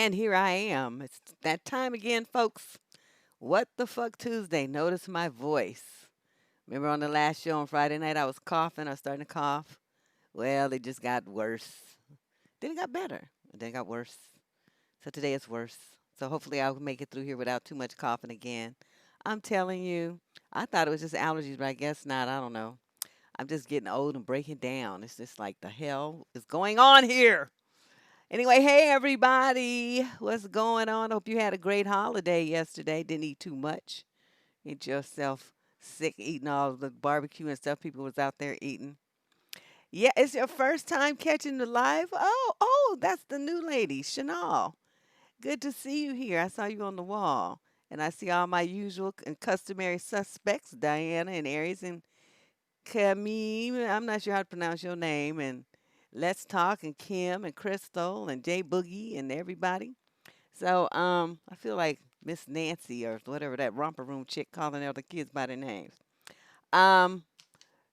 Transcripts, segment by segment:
And here I am. It's that time again, folks. What the fuck Tuesday? Notice my voice. Remember on the last show on Friday night, I was coughing. I was starting to cough. Well, it just got worse. Then it got better. And then it got worse. So today it's worse. So hopefully I'll make it through here without too much coughing again. I'm telling you, I thought it was just allergies, but I guess not. I don't know. I'm just getting old and breaking down. It's just like the hell is going on here. Anyway, hey everybody, what's going on? Hope you had a great holiday yesterday. Didn't eat too much. Get yourself sick eating all the barbecue and stuff people was out there eating. Yeah, it's your first time catching the live. Oh, that's the new lady, Chanel. Good to see you here. I saw you on the wall, and I see all my usual and customary suspects, Diana and Aries and Camille. I'm not sure how to pronounce your name, and Let's Talk and Kim and Crystal and Jay Boogie and everybody. So I feel like Miss Nancy or whatever that romper room chick calling all the kids by their names. Um,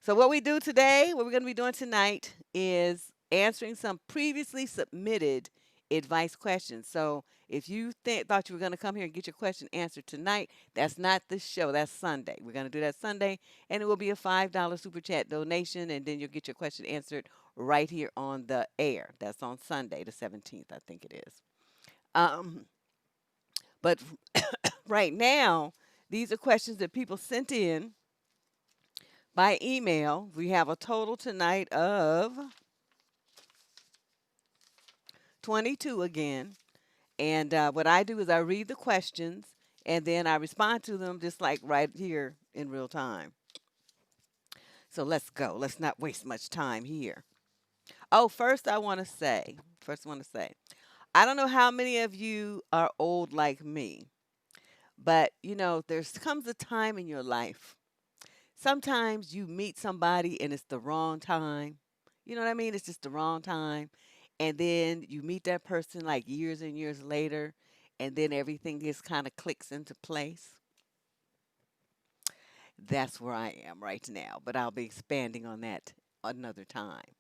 so what we do today, what we're going to be doing tonight, is answering some previously submitted advice questions. So if you thought you were going to come here and get your question answered tonight, that's not the show. That's Sunday. We're going to do that Sunday, and it will be a $5 super chat donation, and then you'll get your question answered right here on the air. That's on Sunday, the 17th, I think it is. Um, but right now, these are questions that people sent in by email. We have a total tonight of 22 again. And what I do is I read the questions and then I respond to them just like right here in real time. So let's go. Let's not waste much time here. Oh, first I want to say, I don't know how many of you are old like me, but there's comes a time in your life. Sometimes you meet somebody and it's the wrong time. You know what I mean? It's just the wrong time. And then you meet that person like years and years later, and then everything just kind of clicks into place. That's where I am right now, but I'll be expanding on that another time.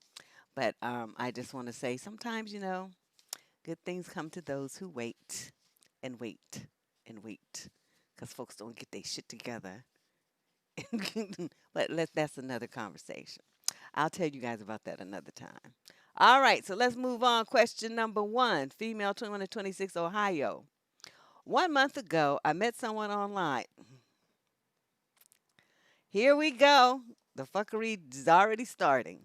But I just want to say sometimes, good things come to those who wait and wait and wait because folks don't get their shit together. But that's another conversation. I'll tell you guys about that another time. All right, so let's move on. Question number one, female 21 to 26, Ohio. 1 month ago, I met someone online. Here we go. The fuckery is already starting.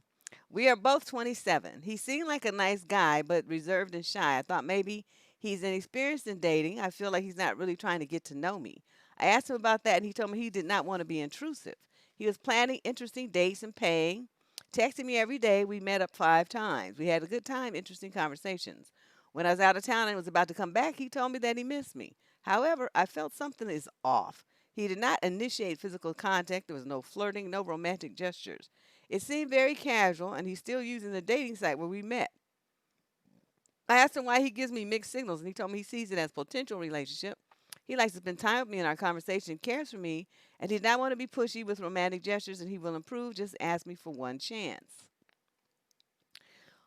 We are both 27. He seemed like a nice guy, but reserved and shy. I thought maybe he's inexperienced in dating. I feel like he's not really trying to get to know me. I asked him about that, and he told me he did not want to be intrusive. He was planning interesting dates and paying. Texting me every day. We met up 5 times. We had a good time, interesting conversations. When I was out of town and was about to come back, he told me that he missed me. However, I felt something is off. He did not initiate physical contact. There was no flirting, no romantic gestures. It seemed very casual, and he's still using the dating site where we met. I asked him why he gives me mixed signals, and he told me he sees it as potential relationship. He likes to spend time with me in our conversation, cares for me, and he did not want to be pushy with romantic gestures, and he will improve. Just ask me for one chance.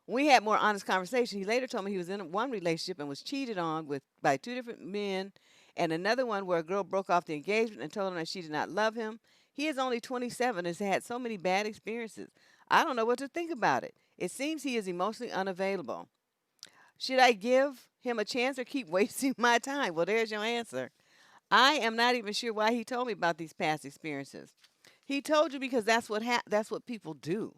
When we had more honest conversation, he later told me he was in one relationship and was cheated on with by 2 different men, and another one where a girl broke off the engagement and told him that she did not love him. He is only 27 and has had so many bad experiences. I don't know what to think about it. It seems he is emotionally unavailable. Should I give him a chance or keep wasting my time? Well, there's your answer. I am not even sure why he told me about these past experiences. He told you because that's what people do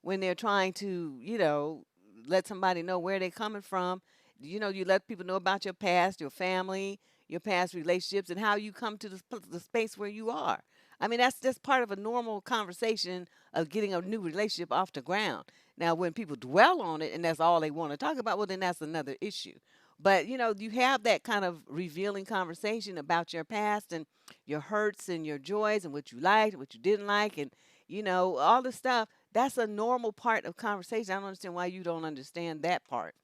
when they're trying to, let somebody know where they're coming from. You let people know about your past, your family, your past relationships, and how you come to the space where you are. I mean, that's just part of a normal conversation of getting a new relationship off the ground. Now, when people dwell on it and that's all they want to talk about, well, then that's another issue. But, you have that kind of revealing conversation about your past and your hurts and your joys and what you liked, what you didn't like, and, all this stuff. That's a normal part of conversation. I don't understand why you don't understand that part.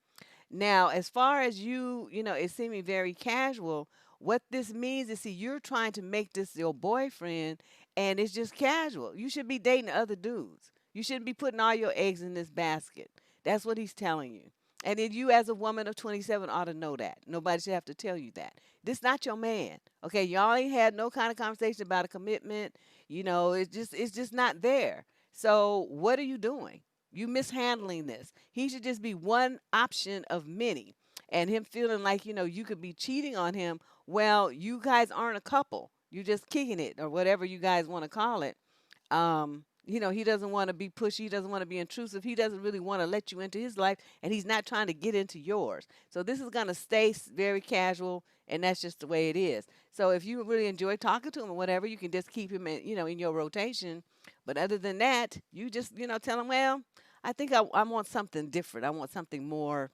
Now, as far as it's seeming very casual. What this means is, see, you're trying to make this your boyfriend, and it's just casual. You should be dating other dudes. You shouldn't be putting all your eggs in this basket. That's what he's telling you. And then you, as a woman of 27, ought to know that. Nobody should have to tell you that. This not your man. Okay, y'all ain't had no kind of conversation about a commitment. It's just not there. So what are you doing? You mishandling this. He should just be one option of many. And him feeling like, you could be cheating on him. Well, you guys aren't a couple. You just kicking it or whatever you guys want to call it. He doesn't want to be pushy, he doesn't want to be intrusive, he doesn't really want to let you into his life, and he's not trying to get into yours. So this is going to stay very casual, and that's just the way it is. So if you really enjoy talking to him or whatever, you can just keep him in your rotation. But other than that, you just tell him, well, I think I want something different. I want something more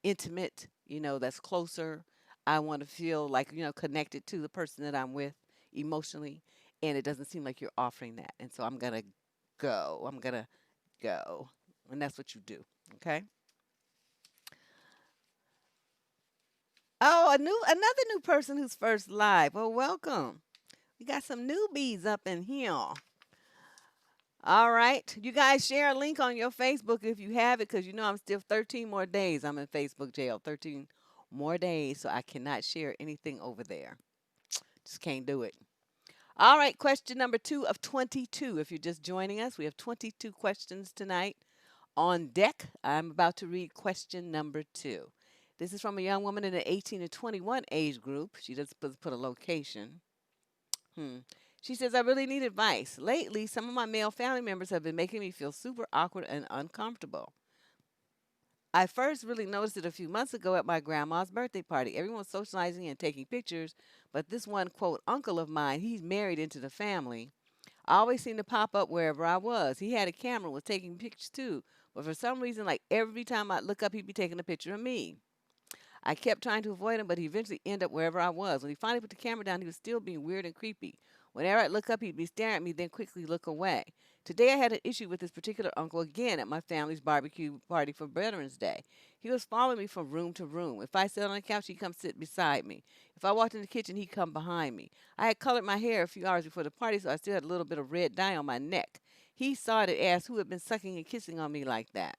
intimate, that's closer. I want to feel like, connected to the person that I'm with emotionally. And it doesn't seem like you're offering that. And so I'm going to go. I'm going to go. And that's what you do. Okay. Oh, another new person who's first live. Well, welcome. We got some newbies up in here. All right. You guys share a link on your Facebook if you have it, because I'm still 13 more days. I'm in Facebook jail. 13 more days. So I cannot share anything over there. Just can't do it. All right. Question number 2 of 22. If you're just joining us, we have 22 questions tonight on deck. I'm about to read question number 2. This is from a young woman in the 18 to 21 age group. She doesn't put a location. Hmm. She says, I really need advice. Lately, some of my male family members have been making me feel super awkward and uncomfortable. I first really noticed it a few months ago at my grandma's birthday party. Everyone's socializing and taking pictures, but this one, quote, uncle of mine, he's married into the family. I always seemed to pop up wherever I was. He had a camera, was taking pictures too, but for some reason, like every time I look up, he'd be taking a picture of me. I kept trying to avoid him, but he eventually ended up wherever I was. When he finally put the camera down, he was still being weird and creepy. Whenever I'd look up, he'd be staring at me, then quickly look away. Today, I had an issue with this particular uncle again at my family's barbecue party for Veterans Day. He was following me from room to room. If I sat on the couch, he'd come sit beside me. If I walked in the kitchen, he'd come behind me. I had colored my hair a few hours before the party, so I still had a little bit of red dye on my neck. He saw it and asked who had been sucking and kissing on me like that.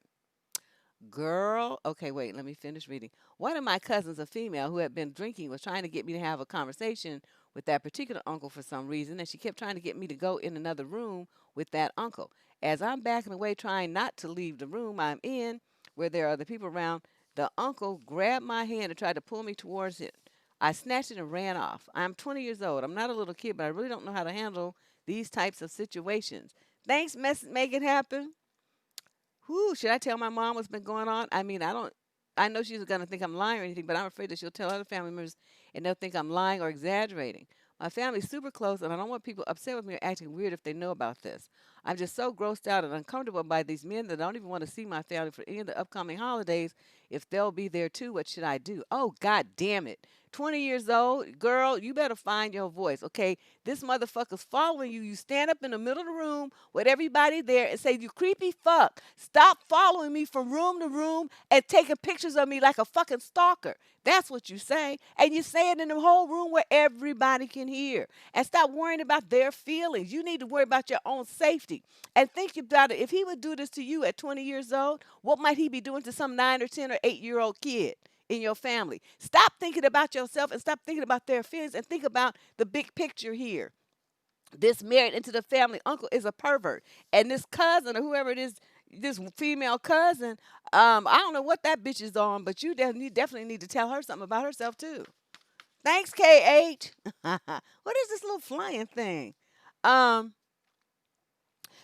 Girl, okay, wait, let me finish reading. One of my cousins, a female who had been drinking, was trying to get me to have a conversation with that particular uncle for some reason, and she kept trying to get me to go in another room with that uncle. As I'm backing away, trying not to leave the room I'm in, where there are other people around, the uncle grabbed my hand and tried to pull me towards it. I snatched it and ran off. I'm 20 years old. I'm not a little kid, but I really don't know how to handle these types of situations. Thanks, Make It Happen. Who should I tell my mom what's been going on? I mean, I don't. I know she's gonna think I'm lying or anything, but I'm afraid that she'll tell other family members and they'll think I'm lying or exaggerating. My family's super close, and I don't want people upset with me or acting weird if they know about this. I'm just so grossed out and uncomfortable by these men that I don't even want to see my family for any of the upcoming holidays. If they'll be there too, what should I do? Oh, God damn it. 20 years old, girl, you better find your voice, okay? This motherfucker's following you. You stand up in the middle of the room with everybody there and say, you creepy fuck, stop following me from room to room and taking pictures of me like a fucking stalker. That's what you say. And you say it in the whole room where everybody can hear. And stop worrying about their feelings. You need to worry about your own safety. And think about it. If he would do this to you at 20 years old, what might he be doing to some 9 or 10 or 8-year-old kid in your family? Stop thinking about yourself and stop thinking about their feelings and think about the big picture here. This married into the family uncle is a pervert. And this cousin or whoever it is, this female cousin, I don't know what that bitch is on, but you definitely need to tell her something about herself too. Thanks, KH. What is this little flying thing? Um,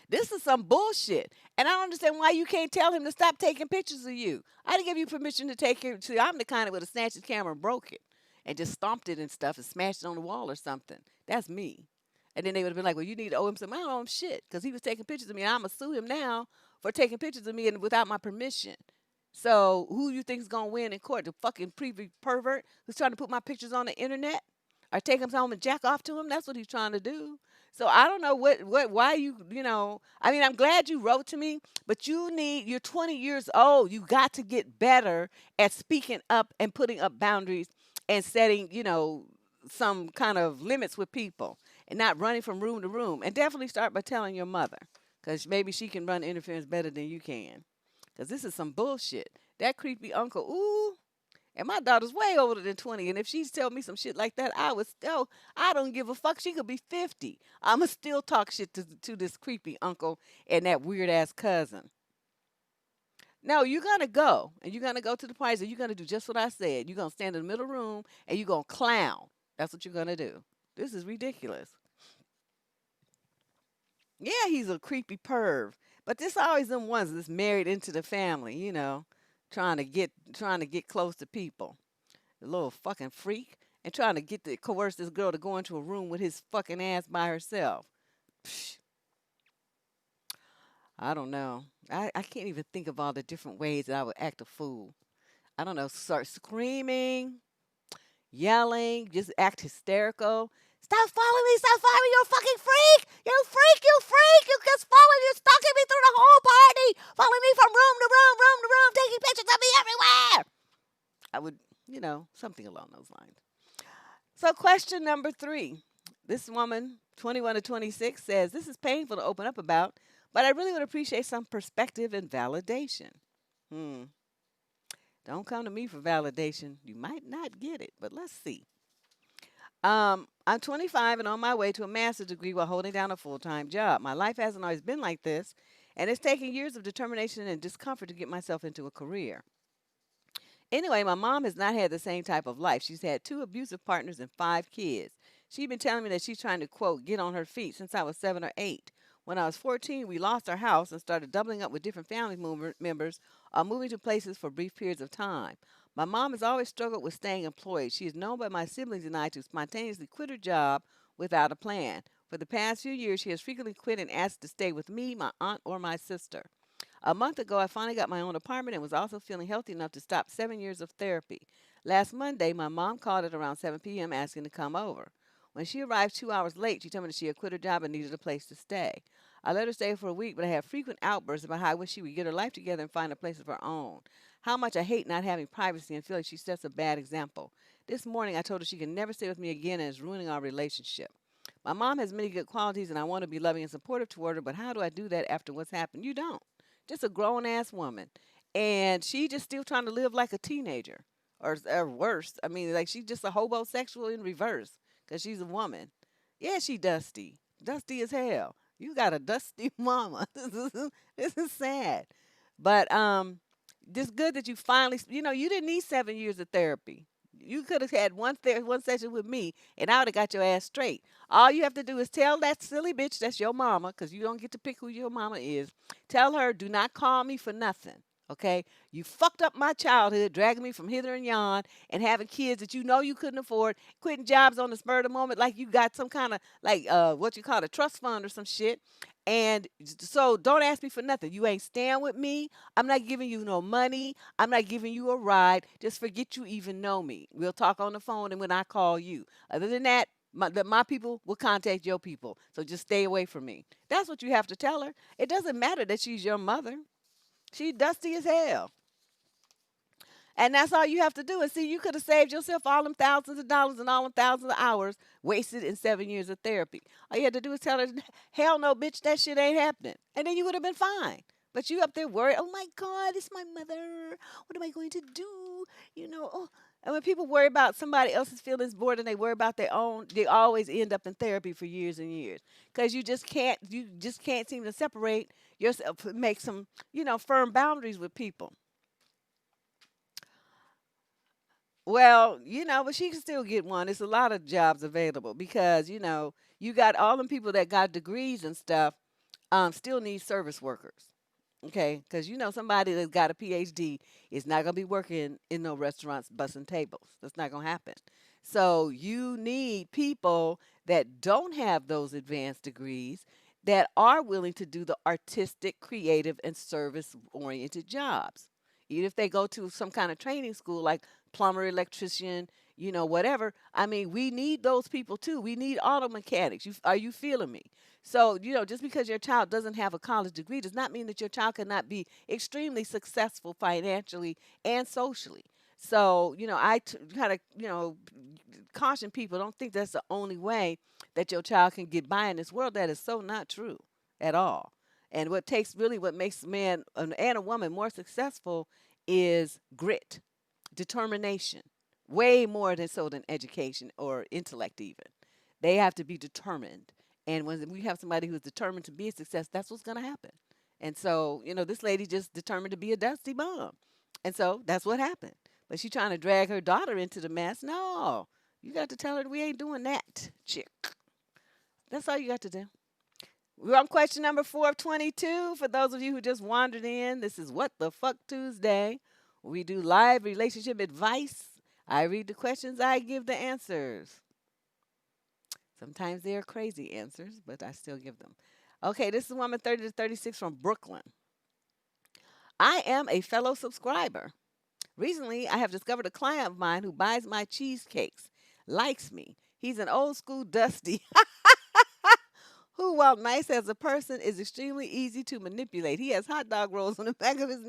this is some bullshit. And I don't understand why you can't tell him to stop taking pictures of you. I didn't give you permission to take it. See, I'm the kind that would have snatched his camera and broke it and just stomped it and stuff and smashed it on the wall or something. That's me. And then they would have been like, well, you need to owe him some. I don't owe him shit because he was taking pictures of me. And I'm going to sue him now for taking pictures of me and without my permission. So who you think is going to win in court? The fucking pervert who's trying to put my pictures on the internet? Or take him home and jack off to him? That's what he's trying to do. So I don't know why I mean, I'm glad you wrote to me, but you're 20 years old. You got to get better at speaking up and putting up boundaries and setting, some kind of limits with people and not running from room to room. And definitely start by telling your mother because maybe she can run interference better than you can. Because this is some bullshit. That creepy uncle, ooh. And my daughter's way older than 20. And if she's telling me some shit like that, I would still, I don't give a fuck. She could be 50. I'ma still talk shit to this creepy uncle and that weird ass cousin. No, you're gonna go and you're gonna go to the parties and you're gonna do just what I said. You're gonna stand in the middle room and you're gonna clown. That's what you're gonna do. This is ridiculous. Yeah, he's a creepy perv. But this always them ones that's married into the family, trying to get close to people. The little fucking freak. And trying to coerce this girl to go into a room with his fucking ass by herself. Psh, I don't know. I can't even think of all the different ways that I would act a fool. I don't know, start screaming, yelling, just act hysterical. Stop following me! Stop following me! You fucking freak! You freak! You freak! You just following me, stalking me through the whole party, following me from room to room, room to room, taking pictures of me everywhere. I would, something along those lines. So, question number 3. This woman, 21 to 26, says, this is painful to open up about, but I really would appreciate some perspective and validation. Hmm. Don't come to me for validation. You might not get it, but let's see. I'm 25 and on my way to a master's degree while holding down a full time job. My life hasn't always been like this, and it's taken years of determination and discomfort to get myself into a career. Anyway, my mom has not had the same type of life. She's had 2 abusive partners and 5 kids. She's been telling me that she's trying to, quote, get on her feet since I was 7 or 8. When I was 14, we lost our house and started doubling up with different family members or moving to places for brief periods of time. My mom has always struggled with staying employed. She is known by my siblings and I to spontaneously quit her job without a plan. For the past few years, she has frequently quit and asked to stay with me, my aunt, or my sister. A month ago, I finally got my own apartment and was also feeling healthy enough to stop 7 years of therapy. Last Monday, my mom called at around 7 p.m. asking to come over. When she arrived 2 hours late, she told me that she had quit her job and needed a place to stay. I let her stay for a week, but I had frequent outbursts about how I wish she would get her life together and find a place of her own. How much I hate not having privacy and feel like she sets a bad example. This morning, I told her she can never stay with me again and is ruining our relationship. My mom has many good qualities, and I want to be loving and supportive toward her, but how do I do that after what's happened? You don't. Just a grown ass woman. And she just still trying to live like a teenager. Or worse. I mean, like she's just a hobosexual in reverse because she's a woman. Yeah, she dusty. Dusty as hell. You got a dusty mama. This is sad. But it's good that you finally, you didn't need 7 years of therapy. You could have had one session with me, and I would have got your ass straight. All you have to do is tell that silly bitch that's your mama, because you don't get to pick who your mama is. Tell her, do not call me for nothing. Okay, you fucked up my childhood, dragging me from hither and yon, and having kids that you know you couldn't afford, quitting jobs on the spur of the moment, like you got some kind of like what you call a trust fund or some shit. And so don't ask me for nothing. You ain't staying with me. I'm not giving you no money. I'm not giving you a ride. Just forget you even know me. We'll talk on the phone and when I call you. Other than that, my people will contact your people. So just stay away from me. That's what you have to tell her. It doesn't matter that she's your mother. She's dusty as hell. And that's all you have to do. And see, you could have saved yourself all them thousands of dollars and all them thousands of hours wasted in 7 years of therapy. All you had to do is tell her, hell no, bitch, that shit ain't happening. And then you would have been fine. But you up there worried, oh my God, it's my mother. What am I going to do? Oh. And when people worry about somebody else's feelings more than they worry about their own, they always end up in therapy for years and years. Because you just can't seem to separate yourself, make some, firm boundaries with people. Well, but she can still get one. There's a lot of jobs available because, you got all them people that got degrees and stuff, still need service workers. Okay, because somebody that's got a PhD is not gonna be working in no restaurants bussing tables. That's not gonna happen. So you need people that don't have those advanced degrees that are willing to do the artistic, creative, and service-oriented jobs. Even if they go to some kind of training school like plumber, electrician, whatever. I mean, we need those people too. We need auto mechanics. Are you feeling me? So, just because your child doesn't have a college degree does not mean that your child cannot be extremely successful financially and socially. So, kind of, caution people, don't think that's the only way that your child can get by in this world. That is so not true at all. And what makes a man and a woman more successful is grit, determination, way more than so than education or intellect even. They have to be determined. And when we have somebody who's determined to be a success, that's what's going to happen. And so, this lady just determined to be a dusty bomb. And so that's what happened. But she trying to drag her daughter into the mess. No, you got to tell her we ain't doing that, chick. That's all you got to do. We're on question number 4 of 22. For those of you who just wandered in, this is What the Fuck Tuesday. We do live relationship advice. I read the questions, I give the answers. Sometimes they are crazy answers, but I still give them. Okay, this is woman 30 to 36 from Brooklyn. I am a fellow subscriber. Recently, I have discovered a client of mine who buys my cheesecakes, likes me. He's an old school dusty who, while nice as a person, is extremely easy to manipulate. He has hot dog rolls on the back of his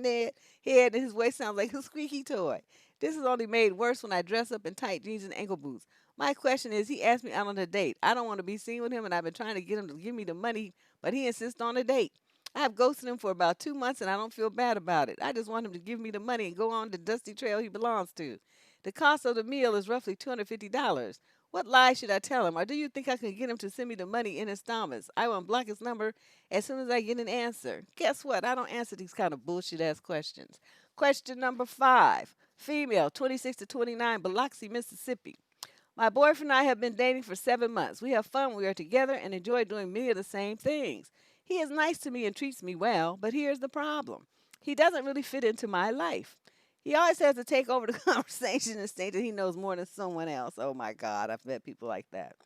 head, and his waist sounds like a squeaky toy. This is only made worse when I dress up in tight jeans and ankle boots. My question is, he asked me out on a date. I don't want to be seen with him, and I've been trying to get him to give me the money, but he insists on a date. I have ghosted him for about 2 months, and I don't feel bad about it. I just want him to give me the money and go on the dusty trail he belongs to. The cost of the meal is roughly $250. What lie should I tell him? Or do you think I can get him to send me the money in installments? I will block his number as soon as I get an answer. Guess what? I don't answer these kind of bullshit ass questions. Question number 5. Female, 26 to 29, Biloxi, Mississippi. My boyfriend and I have been dating for 7 months. We have fun, we are together, and enjoy doing many of the same things. He is nice to me and treats me well, but here's the problem. He doesn't really fit into my life. He always has to take over the conversation and state that he knows more than someone else. Oh my God, I've met people like that.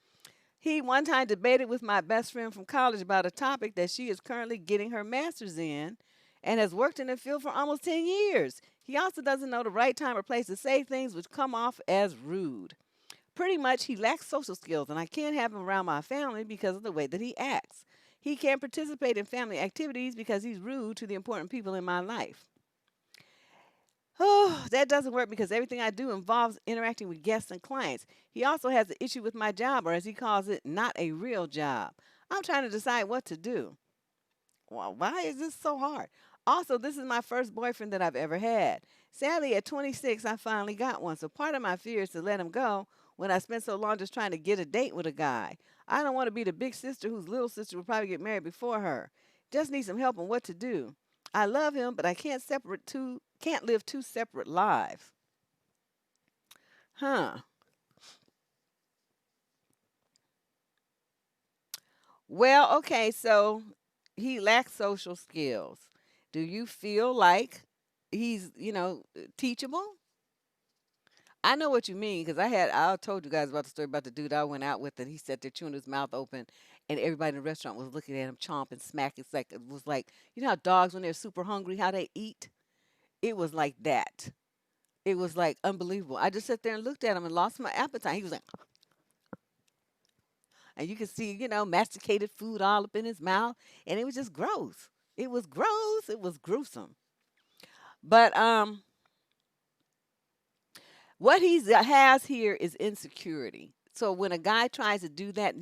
He one time debated with my best friend from college about a topic that she is currently getting her master's in and has worked in the field for almost 10 years. He also doesn't know the right time or place to say things which come off as rude. Pretty much, he lacks social skills, and I can't have him around my family because of the way that he acts. He can't participate in family activities because he's rude to the important people in my life. Oh, that doesn't work because everything I do involves interacting with guests and clients. He also has an issue with my job, or as he calls it, not a real job. I'm trying to decide what to do. Well, why is this so hard? Also, this is my first boyfriend that I've ever had. Sadly, at 26, I finally got one, so part of my fear is to let him go when I spent so long just trying to get a date with a guy. I don't want to be the big sister whose little sister will probably get married before her. Just need some help on what to do. I love him, but I can't live two separate lives. Huh. Well, okay, so he lacks social skills. Do you feel like he's, teachable? I know what you mean because I told you guys about the story about the dude I went out with and he sat there chewing his mouth open and everybody in the restaurant was looking at him chomping, smacking. It was like, you know how dogs when they're super hungry, how they eat? It was like that. It was like unbelievable. I just sat there and looked at him and lost my appetite. He was like, and you could see, masticated food all up in his mouth, and it was just gross. It was gross. It was gruesome. But what he has here is insecurity. So when a guy tries to do that,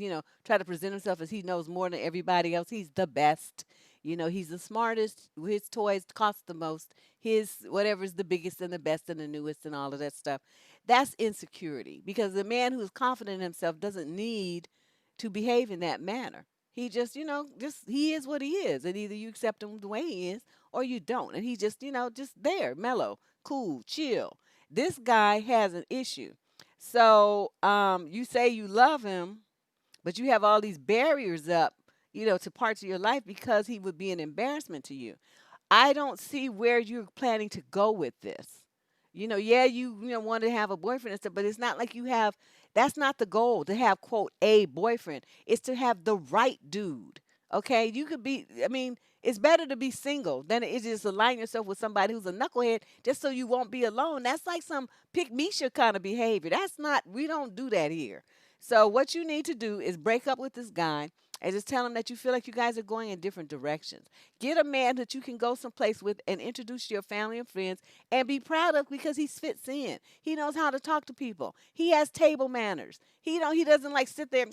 try to present himself as he knows more than everybody else, he's the best. He's the smartest. His toys cost the most. His whatever's the biggest and the best and the newest and all of that stuff. That's insecurity because the man who's confident in himself doesn't need to behave in that manner. He just he is what he is, and either you accept him the way he is or you don't. And he's just there, mellow, cool, chill. This guy has an issue. So you say you love him, but you have all these barriers up, to parts of your life because he would be an embarrassment to you. I don't see where you're planning to go with this. Yeah, you want to have a boyfriend and stuff, but it's not like you have. That's not the goal to have quote a boyfriend. It's to have the right dude. Okay, you could be. I mean, it's better to be single than it is just align yourself with somebody who's a knucklehead just so you won't be alone. That's like some pick me kind of behavior. That's not. We don't do that here. So what you need to do is break up with this guy and just tell him that you feel like you guys are going in different directions. Get a man that you can go someplace with and introduce to your family and friends and be proud of because he fits in. He knows how to talk to people. He has table manners. He doesn't like sit there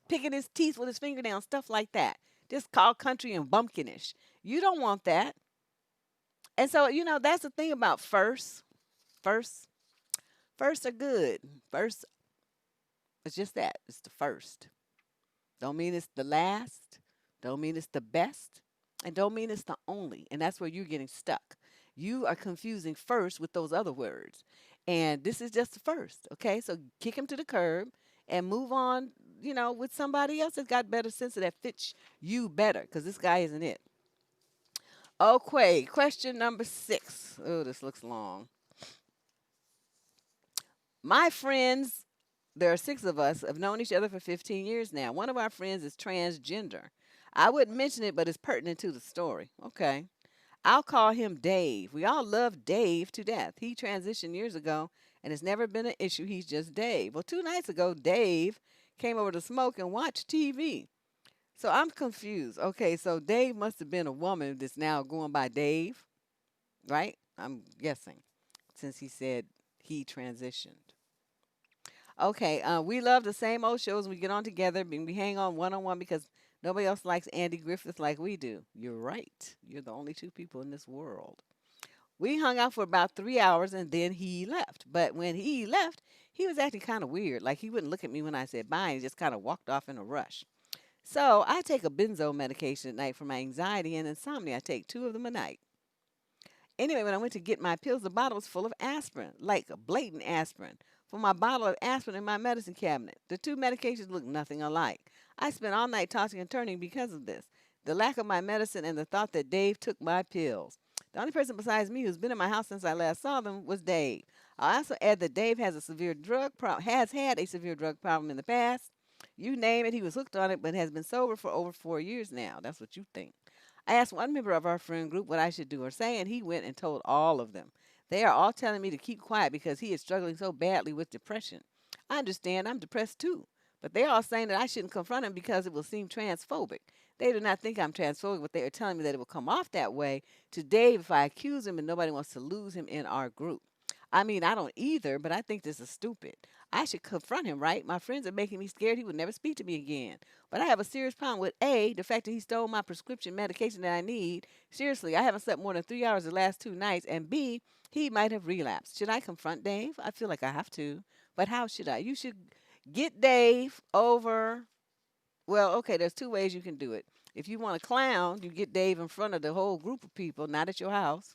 picking his teeth with his fingernails, stuff like that. just call country and bumpkinish. You don't want that. And so, that's the thing about first. First, first are good. First, it's just that. It's the first. Don't mean it's the last. Don't mean it's the best. And don't mean it's the only. And that's where you're getting stuck. You are confusing first with those other words. And this is just the first. Okay. So kick him to the curb and move on, with somebody else that's got better sense that fits you better. Because this guy isn't it. Okay. Question number 6. Oh, this looks long. My friends, there are 6 of us, have known each other for 15 years now. One of our friends is transgender. I wouldn't mention it, but it's pertinent to the story. Okay. I'll call him Dave. We all love Dave to death. He transitioned years ago and it's never been an issue. He's just Dave. Well, 2 nights ago, Dave came over to smoke and watch TV. So I'm confused. Okay, so Dave must have been a woman that's now going by Dave, right? I'm guessing since he said he transitioned. Okay, we love the same old shows. We get on together and we hang on one because nobody else likes Andy Griffith like we do. You're right. You're the only 2 people in this world. We hung out for about 3 hours and then he left. But when he left, he was acting kind of weird. Like he wouldn't look at me when I said bye and just kind of walked off in a rush. So I take a benzo medication at night for my anxiety and insomnia. I take 2 of them a night. Anyway, when I went to get my pills, the bottle was full of aspirin, like a blatant aspirin. For my bottle of aspirin in my medicine cabinet. The 2 medications looked nothing alike. I spent all night tossing and turning because of this. The lack of my medicine and the thought that Dave took my pills. The only person besides me who's been in my house since I last saw them was Dave. I also add that Dave has had a severe drug problem in the past. You name it, he was hooked on it, but has been sober for over 4 years now. That's what you think. I asked one member of our friend group what I should do or say, and he went and told all of them. They are all telling me to keep quiet because he is struggling so badly with depression. I understand, I'm depressed too. But they're all saying that I shouldn't confront him because it will seem transphobic. They do not think I'm transphobic, but they are telling me that it will come off that way to Dave if I accuse him and nobody wants to lose him in our group. I mean, I don't either, but I think this is stupid. I should confront him, right? My friends are making me scared he would never speak to me again. But I have a serious problem with A, the fact that he stole my prescription medication that I need. Seriously, I haven't slept more than 3 hours the last 2 nights. And B, he might have relapsed. Should I confront Dave? I feel like I have to. But how should I? You should get Dave over. Well, okay, there's 2 ways you can do it. If you want to clown, you get Dave in front of the whole group of people, not at your house,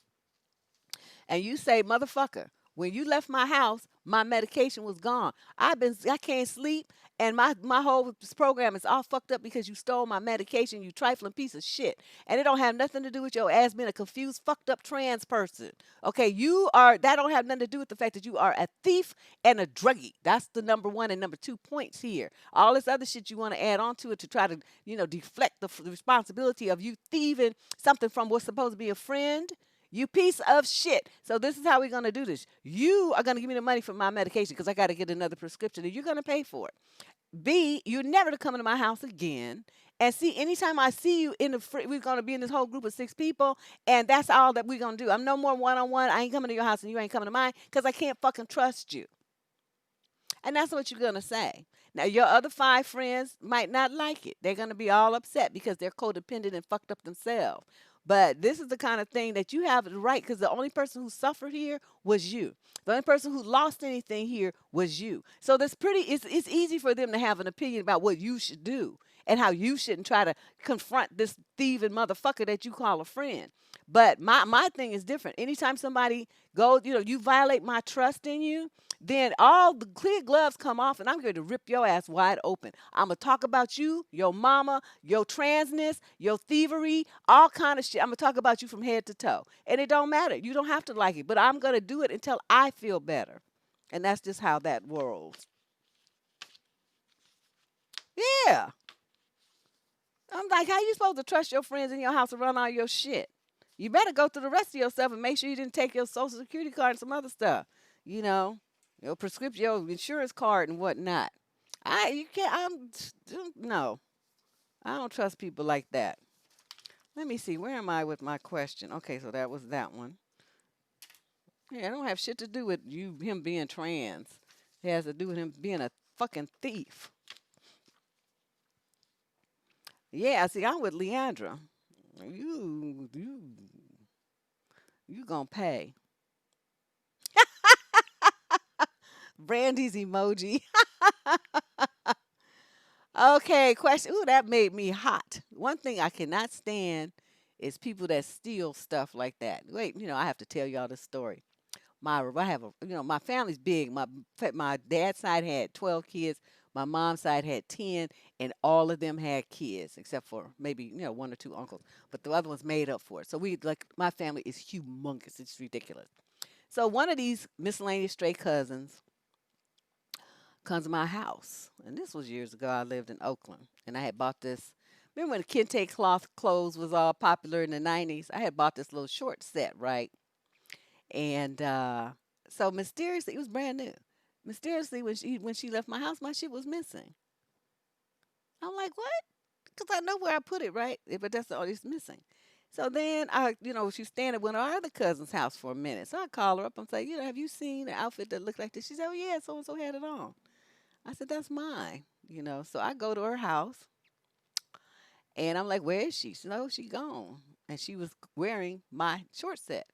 and you say, motherfucker, when you left my house, my medication was gone. I can't sleep, and my whole program is all fucked up because you stole my medication, you trifling piece of shit. And it don't have nothing to do with your ass being a confused, fucked up trans person. Okay, that don't have nothing to do with the fact that you are a thief and a druggie. That's the number 1 and number 2 points here. All this other shit you want to add on to it to try to, deflect the responsibility of you thieving something from what's supposed to be a friend. You piece of shit. So this is how we're going to do this. You are going to give me the money for my medication because I got to get another prescription and you're going to pay for it. B, you're never to come into my house again. And C, anytime I see you we're going to be in this whole group of 6 people and that's all that we're going to do. I'm no more one-on-one. I ain't coming to your house and you ain't coming to mine because I can't fucking trust you. And that's what you're going to say. Now, your other 5 friends might not like it. They're going to be all upset because they're codependent and fucked up themselves. But this is the kind of thing that you have the right, because the only person who suffered here was you. The only person who lost anything here was you. So it's easy for them to have an opinion about what you should do and how you shouldn't try to confront this thieving motherfucker that you call a friend. But my thing is different. Anytime somebody goes, you violate my trust in you, then all the clear gloves come off and I'm going to rip your ass wide open. I'm going to talk about you, your mama, your transness, your thievery, all kind of shit. I'm going to talk about you from head to toe. And it don't matter. You don't have to like it, but I'm going to do it until I feel better. And that's just how that rolls. Yeah. I'm like, how you supposed to trust your friends in your house to run all your shit? You better go through the rest of yourself and make sure you didn't take your social security card and some other stuff. Your prescription, your insurance card and whatnot. You can't, no. I don't trust people like that. Let me see, where am I with my question? Okay, so that was that one. Yeah, I don't have shit to do with him being trans. It has to do with him being a fucking thief. Yeah, see, I'm with Leandra. You, you, you gonna pay. Brandy's emoji. Okay, question. Ooh, that made me hot. One thing I cannot stand is people that steal stuff like that. Wait, I have to tell y'all this story. I have my family's big. My dad's side had 12 kids. My mom's side had 10, and all of them had kids, except for maybe one or two uncles. But the other ones made up for it. So we like my family is humongous. It's ridiculous. So one of these miscellaneous stray cousins comes to my house, and this was years ago. I lived in Oakland, and I had bought this. Remember when kente cloth clothes was all popular in the 90s? I had bought this little short set, right? And so mysteriously, it was brand new. Mysteriously, when she left my house, my shit was missing. I'm like, what? Because I know where I put it, right? But that's all it's missing. So then she's staying at one of our other cousin's house for a minute. So I call her up and say, have you seen an outfit that looked like this? She said, oh yeah, so and so had it on. I said, that's mine. So I go to her house and I'm like, where is she? She said, oh, she gone. And she was wearing my short set.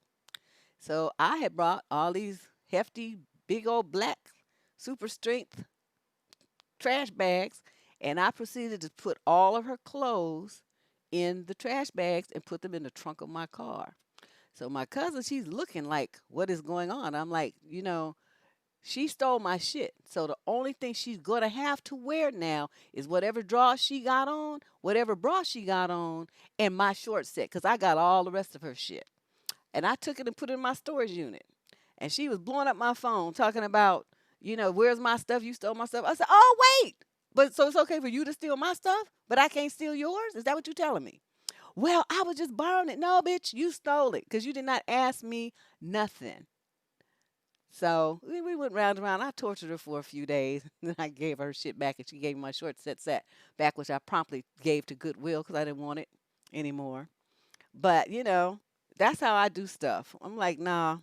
So I had brought all these hefty, big old black, super strength trash bags, and I proceeded to put all of her clothes in the trash bags and put them in the trunk of my car. So my cousin, she's looking like, what is going on? I'm like, she stole my shit. So the only thing she's gonna have to wear now is whatever drawers she got on, whatever bra she got on, and my short set, because I got all the rest of her shit. And I took it and put it in my storage unit. And she was blowing up my phone talking about, where's my stuff? You stole my stuff. I said, oh, wait. But so it's okay for you to steal my stuff, but I can't steal yours? Is that what you're telling me? Well, I was just borrowing it. No, bitch, you stole it because you did not ask me nothing. So we went round and round. I tortured her for a few days. Then I gave her shit back, and she gave me my short set back, which I promptly gave to Goodwill because I didn't want it anymore. But, that's how I do stuff. I'm like, nah,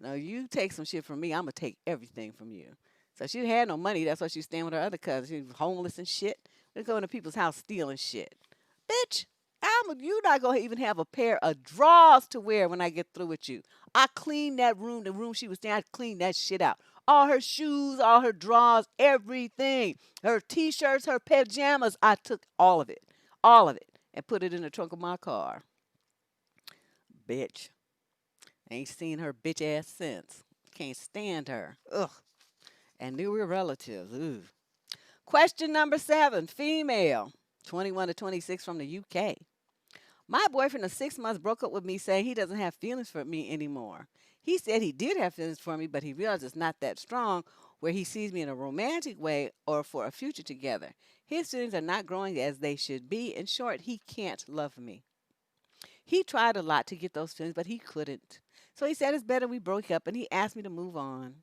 you take some shit from me, I'm gonna take everything from you. So she had no money. That's why she was staying with her other cousin. She was homeless and shit. They're going to people's house stealing shit. Bitch, you not gonna even have a pair of drawers to wear when I get through with you. I cleaned that room, the room she was staying. I cleaned that shit out. All her shoes, all her drawers, everything. Her t-shirts, her pajamas. I took all of it, and put it in the trunk of my car. Bitch. Ain't seen her bitch ass since. Can't stand her. Ugh. And knew we're relatives. Ugh. Question number 7, female, 21 to 26 from the UK. My boyfriend of 6 months broke up with me saying he doesn't have feelings for me anymore. He said he did have feelings for me, but he realized it's not that strong where he sees me in a romantic way or for a future together. His feelings are not growing as they should be. In short, he can't love me. He tried a lot to get those feelings, but he couldn't. So he said it's better we broke up and he asked me to move on.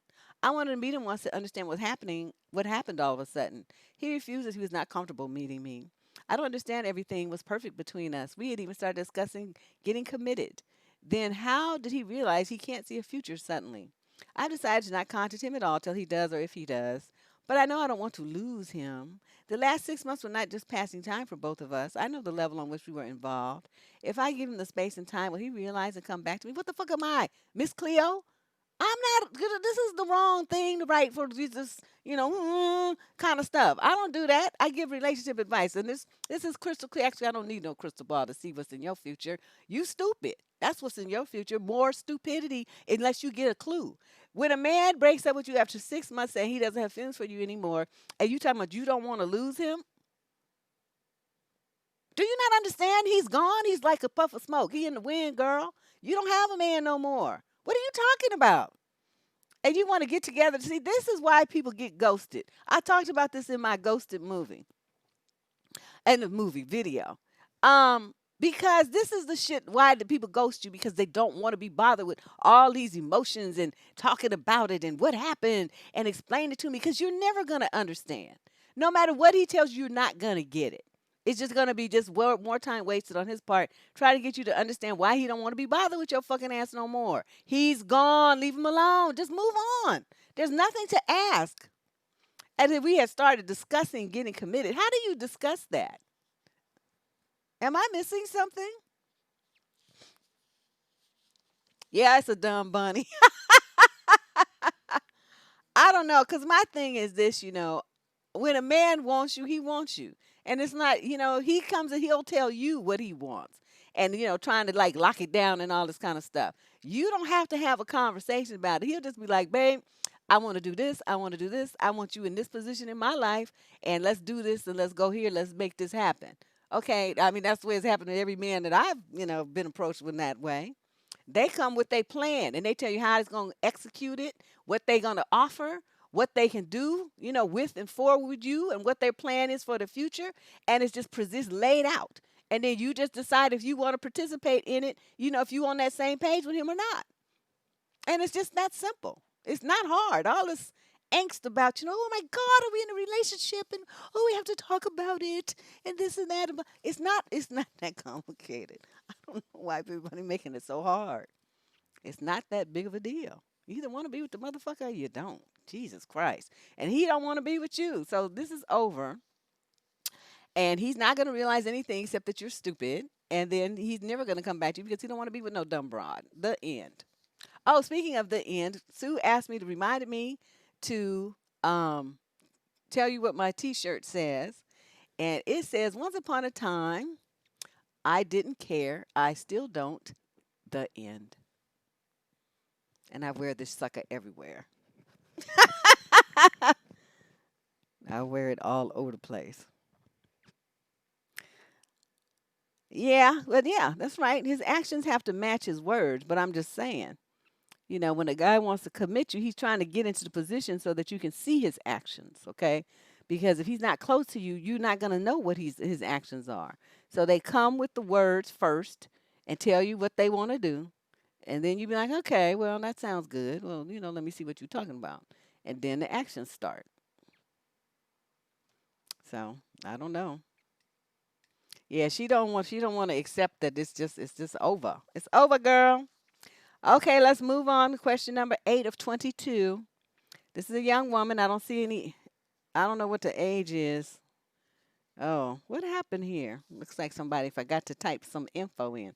I wanted to meet him once to understand what happened all of a sudden. He refused as he was not comfortable meeting me. I don't understand everything was perfect between us. We had even started discussing getting committed. Then how did he realize he can't see a future suddenly? I decided to not contact him at all till he does or if he does. But I know I don't want to lose him. The last 6 months were not just passing time for both of us. I know the level on which we were involved. If I give him the space and time, will he realize and come back to me? What the fuck am I, Miss Cleo? I'm not good. This is the wrong thing to write for this, kind of stuff. I don't do that. I give relationship advice, and this is crystal clear. Actually, I don't need no crystal ball to see what's in your future. You stupid. That's what's in your future. More stupidity, unless you get a clue. When a man breaks up with you after 6 months saying he doesn't have feelings for you anymore, and you talking about you don't want to lose him, do you not understand? He's gone. He's like a puff of smoke. He in the wind, girl. You don't have a man no more. What are you talking about? And you want to get together. See, this is why people get ghosted. I talked about this in my ghosted movie and the movie video. Because this is the shit why the people ghost you because they don't want to be bothered with all these emotions and talking about it and what happened and explain it to me because you're never going to understand. No matter what he tells you, you're not going to get it. It's just going to be just more time wasted on his part trying to get you to understand why he don't want to be bothered with your fucking ass no more. He's gone. Leave him alone. Just move on. There's nothing to ask. And if we had started discussing getting committed, how do you discuss that? Am I missing something? Yeah, it's a dumb bunny. I don't know, cause my thing is this, when a man wants you, he wants you. And it's not, he comes and he'll tell you what he wants. And, trying to like lock it down and all this kind of stuff. You don't have to have a conversation about it. He'll just be like, babe, I want to do this. I want to do this. I want you in this position in my life. And let's do this and let's go here. Let's make this happen. Okay. I mean, that's the way it's happened to every man that I've, been approached with that way. They come with a plan and they tell you how it's going to execute it, what they're going to offer, what they can do, with and for with you, and what their plan is for the future. And it's just laid out. And then you just decide if you want to participate in it, if you're on that same page with him or not. And it's just that simple. It's not hard. All this angst about, oh my God, are we in a relationship? And oh, we have to talk about it and this and that. It's not that complicated. I don't know why everybody making it so hard. It's not that big of a deal. You either want to be with the motherfucker or you don't. Jesus Christ. And he don't want to be with you. So this is over. And he's not going to realize anything except that you're stupid. And then he's never going to come back to you because he don't want to be with no dumb broad. The end. Oh, speaking of the end, Sue asked me to remind me to tell you what my T-shirt says, and it says, "Once upon a time, I didn't care. I still don't. The end." And I wear this sucker everywhere. I wear it all over the place. Yeah, but yeah, that's right. His actions have to match his words, but I'm just saying. When a guy wants to commit you, he's trying to get into the position so that you can see his actions, okay? Because if he's not close to you, you're not going to know what his actions are. So they come with the words first and tell you what they want to do. And then you be like, okay, well, that sounds good. Well, let me see what you're talking about. And then the actions start. So I don't know. Yeah, she don't want to accept that it's just over. It's over, girl. Okay, let's move on to question number 8 of 22. This is a young woman. I don't know what the age is. Oh, what happened here? Looks like somebody forgot to type some info in.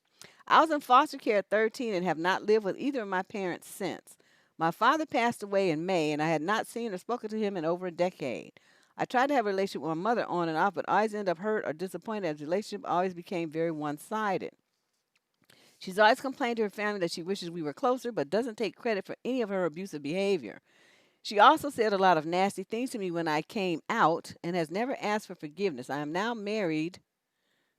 I was in foster care at 13 and have not lived with either of my parents since. My father passed away in May, and I had not seen or spoken to him in over a decade. I tried to have a relationship with my mother on and off, but always ended up hurt or disappointed as the relationship always became very one sided. She's always complained to her family that she wishes we were closer, but doesn't take credit for any of her abusive behavior. She also said a lot of nasty things to me when I came out and has never asked for forgiveness. I am now married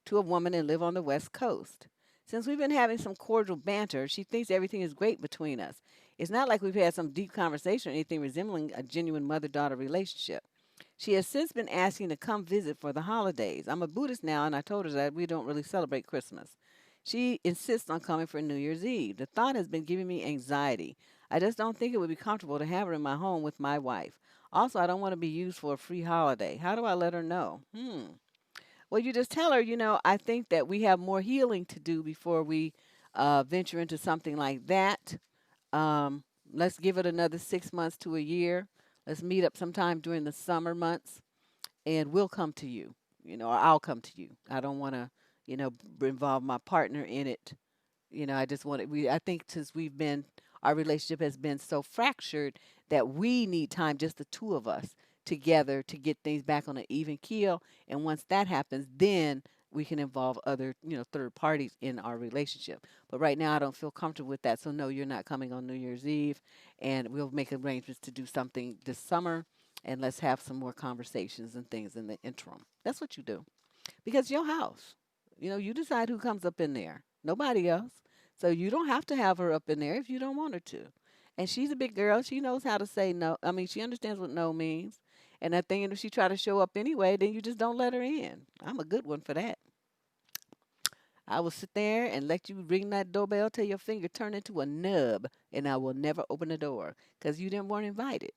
to a woman and live on the West Coast. Since we've been having some cordial banter, she thinks everything is great between us. It's not like we've had some deep conversation or anything resembling a genuine mother daughter relationship. She has since been asking to come visit for the holidays. I'm a Buddhist now, and I told her that we don't really celebrate Christmas. She insists on coming for New Year's Eve. The thought has been giving me anxiety. I just don't think it would be comfortable to have her in my home with my wife. Also, I don't want to be used for a free holiday. How do I let her know? Well, you just tell her, I think that we have more healing to do before we venture into something like that. Um, let's give it another 6 months to a year. Let's meet up sometime during the summer months, and we'll come to you, or I'll come to you. I don't want to, involve my partner in it. I just want it. I think since our relationship has been so fractured that we need time, just the two of us together, to get things back on an even keel. And once that happens, then we can involve other, third parties in our relationship. But right now, I don't feel comfortable with that. So no, you're not coming on New Year's Eve, and we'll make arrangements to do something this summer. And let's have some more conversations and things in the interim. That's what you do because your house. You decide who comes up in there. Nobody else. So you don't have to have her up in there if you don't want her to. And she's a big girl. She knows how to say no. I mean, she understands what no means. And I think if she try to show up anyway, then you just don't let her in. I'm a good one for that. I will sit there and let you ring that doorbell till your finger turn into a nub, and I will never open the door because you didn't weren't invited,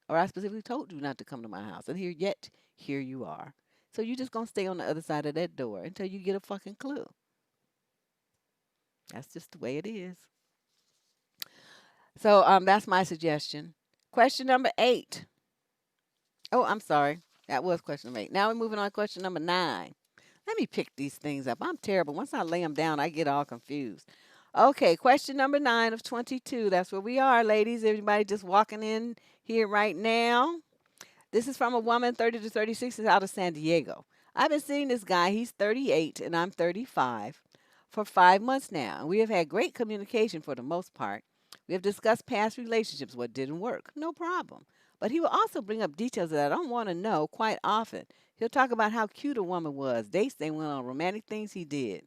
or I specifically told you not to come to my house. And here you are. So you just gonna stay on the other side of that door until you get a fucking clue. That's just the way it is. So that's my suggestion. Question number 8. Oh, I'm sorry. That was question number 8. Now we're moving on to question number 9. Let me pick these things up. I'm terrible. Once I lay them down, I get all confused. Okay, question number 9 of 22. That's where we are, ladies. Everybody just walking in here right now. This is from a woman, 30 to 36, is out of San Diego. I've been seeing this guy. He's 38 and I'm 35 for 5 months now. And we have had great communication for the most part. We have discussed past relationships, what didn't work. No problem. But he will also bring up details that I don't want to know quite often. He'll talk about how cute a woman was, dates they went on, romantic things he did.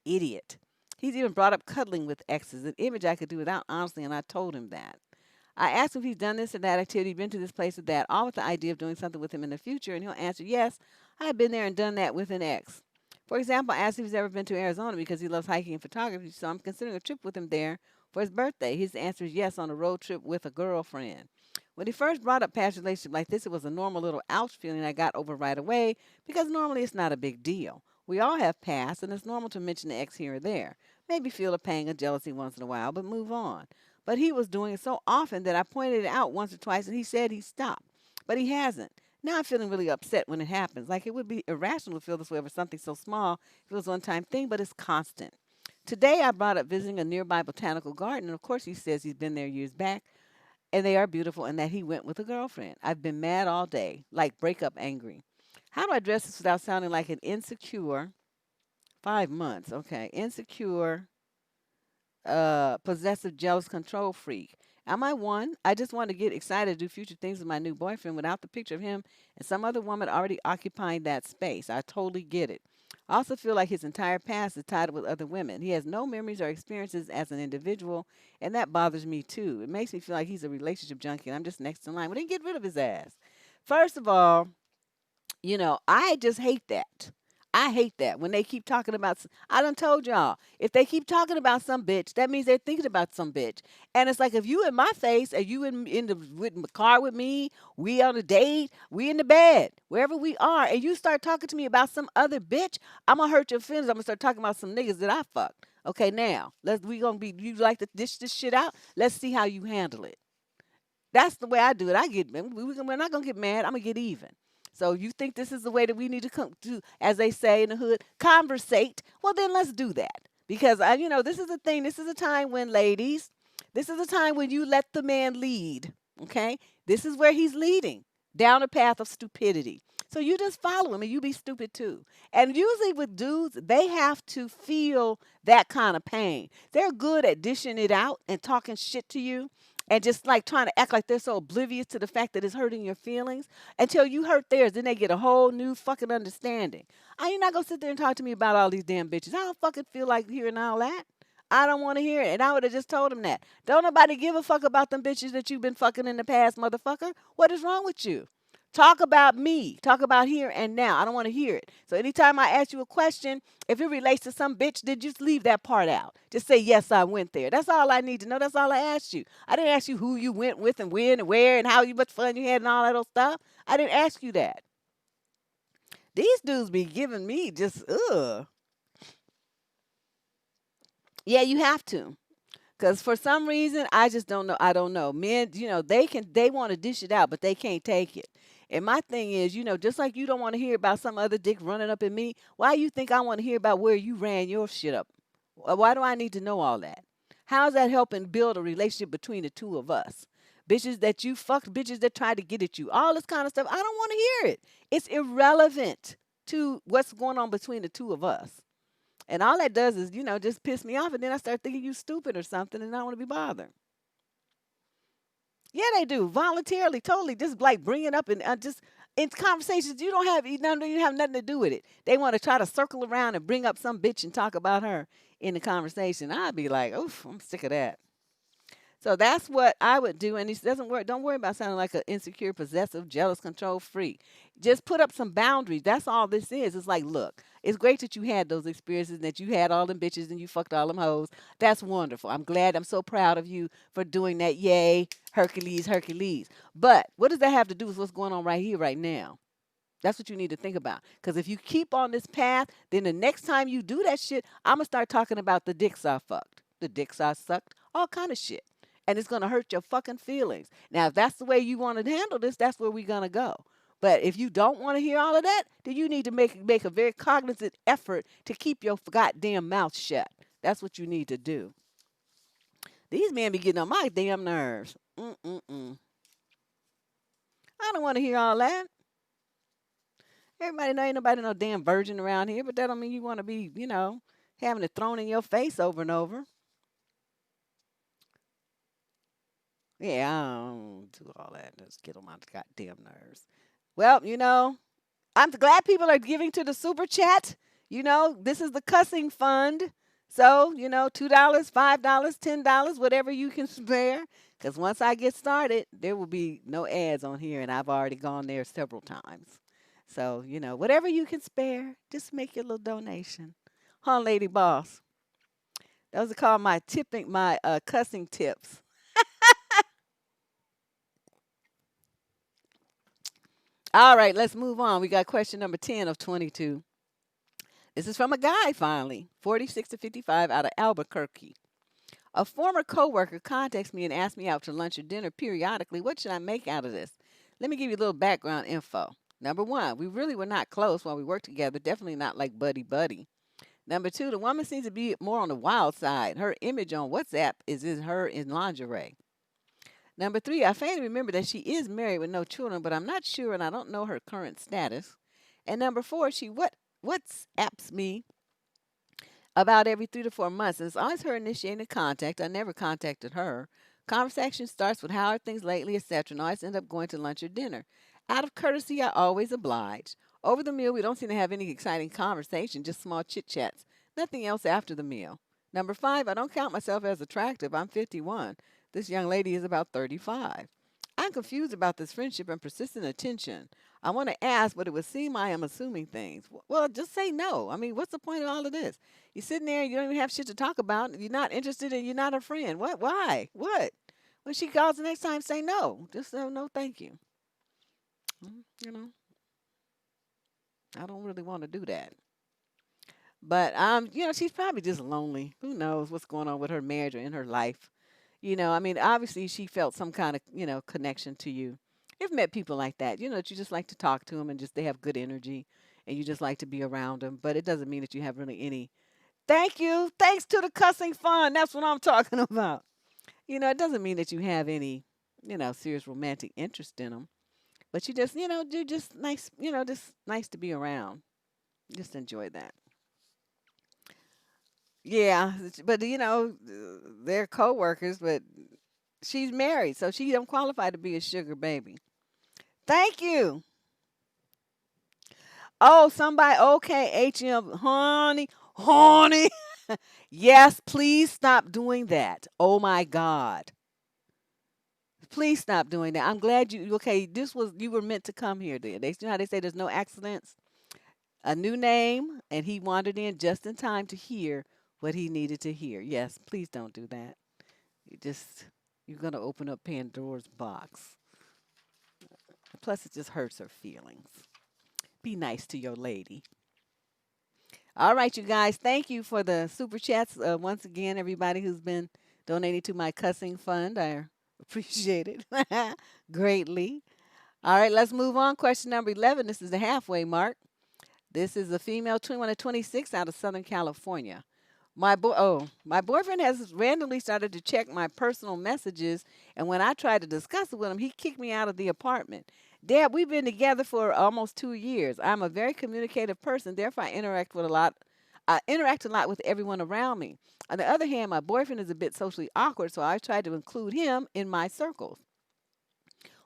Idiot. He's even brought up cuddling with exes, an image I could do without honestly, and I told him that. I asked him if he's done this or that activity, been to this place or that, all with the idea of doing something with him in the future, and he'll answer, yes, I have been there and done that with an ex. For example, I asked if he's ever been to Arizona because he loves hiking and photography, so I'm considering a trip with him there for his birthday. His answer is yes, on a road trip with a girlfriend. When he first brought up past relationship like this, it was a normal little ouch feeling I got over right away because normally it's not a big deal. We all have past, and it's normal to mention the ex here or there. Maybe feel a pang of jealousy once in a while, but move on. But he was doing it so often that I pointed it out once or twice and he said he stopped. But he hasn't. Now I'm feeling really upset when it happens. Like it would be irrational to feel this way over something so small if it was a one time thing, but it's constant. Today I brought up visiting a nearby botanical garden, and of course he says he's been there years back, and they are beautiful, and that he went with a girlfriend. I've been mad all day, like breakup angry. How do I address this without sounding like an insecure 5 months? Okay, insecure possessive, jealous control freak. Am I one? I just want to get excited to do future things with my new boyfriend without the picture of him and some other woman already occupying that space. I totally get it. I also feel like his entire past is tied up with other women. He has no memories or experiences as an individual, and that bothers me too. It makes me feel like he's a relationship junkie and I'm just next in line. Well, then get rid of his ass. First of all, I just hate that. I hate that when they keep talking about. I done told y'all, if they keep talking about some bitch, that means they're thinking about some bitch. And it's like if you in my face, or you in the car with me, we on a date, we in the bed, wherever we are, and you start talking to me about some other bitch, I'm gonna hurt your feelings. I'm gonna start talking about some niggas that I fucked. Okay, now we gonna be. You like to dish this shit out? Let's see how you handle it. That's the way I do it. We're not gonna get mad. I'm gonna get even. So you think this is the way that we need to come to, as they say in the hood, conversate? Well, then let's do that because this is a thing. This is a time when, ladies, this is a time when you let the man lead. Okay, this is where he's leading down a path of stupidity. So you just follow him and you be stupid too. And usually with dudes, they have to feel that kind of pain. They're good at dishing it out and talking shit to you and just like trying to act like they're so oblivious to the fact that it's hurting your feelings until you hurt theirs. Then they get a whole new fucking understanding. I ain't not gonna sit there and talk to me about all these damn bitches. I don't fucking feel like hearing all that. I don't want to hear it. And I would have just told him that. Don't nobody give a fuck about them bitches that you've been fucking in the past, motherfucker. What is wrong with you? Talk about me. Talk about here and now. I don't want to hear it. So anytime I ask you a question, if it relates to some bitch, then just leave that part out. Just say, yes, I went there. That's all I need to know. That's all I asked you. I didn't ask you who you went with and when and where and how much fun you had and all that old stuff. I didn't ask you that. These dudes be giving me just, ugh. Yeah, you have to. Because for some reason, I just don't know. I don't know. Men, they want to dish it out, but they can't take it. And my thing is, just like you don't want to hear about some other dick running up in me, why you think I want to hear about where you ran your shit up? Why do I need to know all that? How's that helping build a relationship between the two of us? Bitches that you fucked, bitches that tried to get at you, all this kind of stuff. I don't want to hear it. It's irrelevant to what's going on between the two of us. And all that does is, just piss me off. And then I start thinking you stupid or something and I don't want to be bothered. Yeah, they do. Voluntarily, totally. Just like bring it up and just in conversations you have nothing to do with it. They want to try to circle around and bring up some bitch and talk about her in the conversation. I'd be like, oof, I'm sick of that. So that's what I would do. And it doesn't work. Don't worry about sounding like an insecure, possessive, jealous, control freak. Just put up some boundaries. That's all this is. It's like, look, it's great that you had those experiences and that you had all them bitches and you fucked all them hoes. That's wonderful. I'm glad. I'm so proud of you for doing that. Yay, Hercules, Hercules. But what does that have to do with what's going on right here, right now? That's what you need to think about. Because if you keep on this path, then the next time you do that shit, I'm going to start talking about the dicks I fucked, the dicks I sucked, all kind of shit. And it's going to hurt your fucking feelings. Now, if that's the way you want to handle this, that's where we're going to go. But if you don't want to hear all of that, then you need to make a very cognizant effort to keep your goddamn mouth shut. That's what you need to do. These men be getting on my damn nerves. Mm-mm-mm. I don't want to hear all that. Everybody know ain't nobody no damn virgin around here, but that don't mean you want to be, having it thrown in your face over and over. Yeah, I don't do all that. Just get on my goddamn nerves. Well, I'm glad people are giving to the super chat. This is the cussing fund. So, $2, $5, $10, whatever you can spare. Because once I get started, there will be no ads on here, and I've already gone there several times. So, whatever you can spare, just make your little donation. Huh, Lady Boss? Those are called my cussing tips. All right, let's move on. We got question number 10 of 22. This is from a guy, finally, 46 to 55, out of Albuquerque. A former coworker contacts me and asks me out to lunch or dinner periodically. What should I make out of this? Let me give you a little background info. Number one, we really were not close while we worked together, definitely not like buddy buddy. Number two, the woman seems to be more on the wild side. Her image on WhatsApp is her in lingerie. Number three, I faintly remember that she is married with no children, but I'm not sure and I don't know her current status. And number four, she WhatsApps me about every 3 to 4 months. And it's always her initiating the contact. I never contacted her. Conversation starts with how are things lately, etc. And always end up going to lunch or dinner. Out of courtesy, I always oblige. Over the meal, we don't seem to have any exciting conversation, just small chit chats. Nothing else after the meal. Number five, I don't count myself as attractive. I'm 51. This young lady is about 35. I'm confused about this friendship and persistent attention. I want to ask, but it would seem I am assuming things. Well, just say no. I mean, what's the point of all of this? You're sitting there, you don't even have shit to talk about. You're not interested and you're not a friend. What? Why? What? When she calls the next time, say no. Just say no, thank you. You know, I don't really want to do that. But she's probably just lonely. Who knows what's going on with her marriage or in her life? I mean, obviously she felt some kind of, connection to you. You've met people like that, that you just like to talk to them and just they have good energy and you just like to be around them. But it doesn't mean that you have really any. Thank you. Thanks to the cussing fun. That's what I'm talking about. It doesn't mean that you have any, serious romantic interest in them. But you just, you're just nice, just nice to be around. Just enjoy that. Yeah, but they're coworkers, but she's married, so she don't qualify to be a sugar baby. Thank you. Oh, somebody, okay, HM, honey, honey. Yes, please stop doing that. Oh my God. Please stop doing that. I'm glad okay, you were meant to come here then. You know how they say there's no accidents? A new name, and he wandered in just in time to hear what he needed to hear. Yes, please don't do that. You just, you're going to open up Pandora's box. Plus, it just hurts her feelings. Be nice to your lady. All right, you guys. Thank you for the super chats. Once again, everybody who's been donating to my cussing fund, I appreciate it greatly. All right, let's move on. Question number 11. This is the halfway mark. This is a female 21 to 26 out of Southern California. My boyfriend has randomly started to check my personal messages, and when I tried to discuss it with him, he kicked me out of the apartment. Dad, we've been together for almost 2 years. I'm a very communicative person, therefore I interact with a lot. I interact a lot with everyone around me. On the other hand, my boyfriend is a bit socially awkward, so I tried to include him in my circles.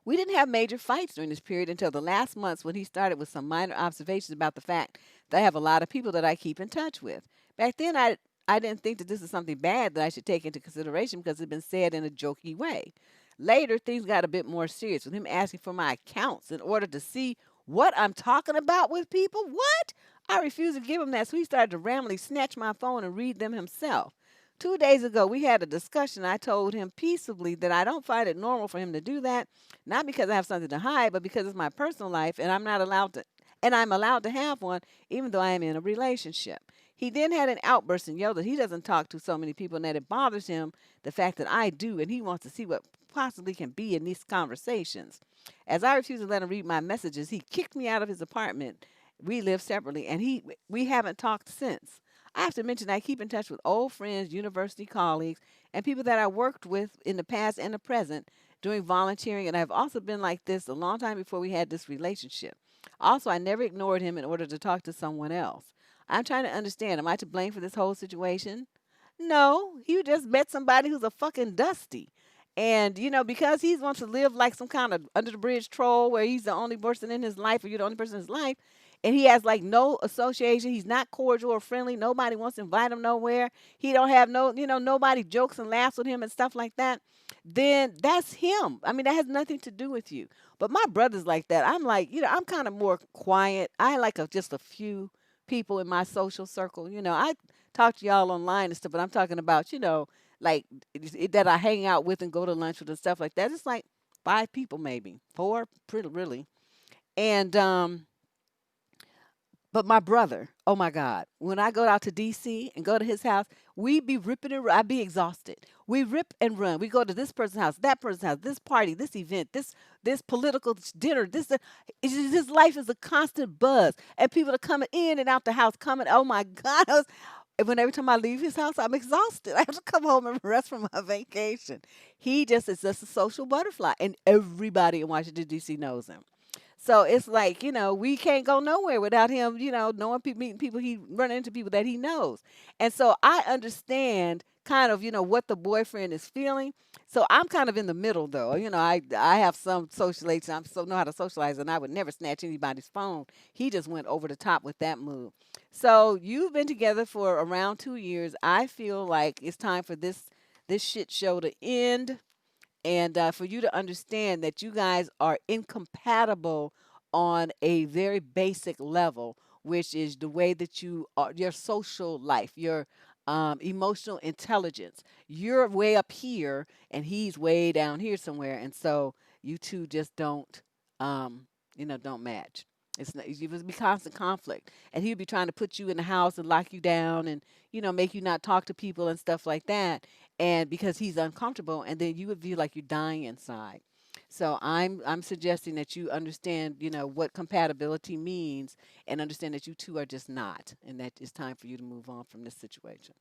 We didn't have major fights during this period until the last months when he started with some minor observations about the fact that I have a lot of people that I keep in touch with. Back then, I didn't think that this is something bad that I should take into consideration because it had been said in a jokey way. Later, things got a bit more serious with him asking for my accounts in order to see what I'm talking about with people. What? I refused to give him that, so he started to randomly snatch my phone and read them himself. 2 days ago, we had a discussion. I told him peaceably that I don't find it normal for him to do that, not because I have something to hide, but because it's my personal life, and I'm allowed to have one, even though I am in a relationship. He then had an outburst and yelled that he doesn't talk to so many people and that it bothers him the fact that I do, and he wants to see what possibly can be in these conversations. As I refused to let him read my messages, he kicked me out of his apartment. We live separately, and we haven't talked since. I have to mention I keep in touch with old friends, university colleagues, and people that I worked with in the past and the present doing volunteering, and I've also been like this a long time before we had this relationship. Also, I never ignored him in order to talk to someone else. I'm trying to understand, am I to blame for this whole situation? No, he just met somebody who's a fucking dusty. And, because he wants to live like some kind of under the bridge troll where he's the only person in his life or you're the only person in his life, and he has like no association, he's not cordial or friendly, nobody wants to invite him nowhere, he don't have nobody jokes and laughs with him and stuff like that, then that's him. I mean, that has nothing to do with you. But my brother's like that. I'm like, I'm kind of more quiet. I like just a few people in my social circle. I talk to y'all online and stuff, but I'm talking about, like that I hang out with and go to lunch with and stuff like that. It's like five people, maybe four, pretty really. And but my brother, oh my God, when I go out to DC and go to his house, we be ripping and I be exhausted. We rip and run. We go to this person's house, that person's house, this party, this event, this political dinner. His life is a constant buzz, and people are coming in and out the house, coming. Oh my God, and when every time I leave his house, I'm exhausted. I have to come home and rest from my vacation. He just is just a social butterfly, and everybody in Washington D.C. knows him. So it's like, we can't go nowhere without him, knowing people, meeting people, he running into people that he knows. And so I understand kind of, what the boyfriend is feeling. So I'm kind of in the middle though. I have some socialization. I so know how to socialize, and I would never snatch anybody's phone. He just went over the top with that move. So you've been together for around 2 years. I feel like it's time for this shit show to end, and for you to understand that you guys are incompatible on a very basic level, which is the way that you are, your social life, your emotional intelligence. You're way up here, and he's way down here somewhere, and so you two just um, don't match. It's not, it would be constant conflict, and he'd be trying to put you in the house and lock you down, and make you not talk to people and stuff like that, and because he's uncomfortable, and then you would feel like you're dying inside. So I'm suggesting that you understand, what compatibility means, and understand that you two are just not, and that it's time for you to move on from this situation.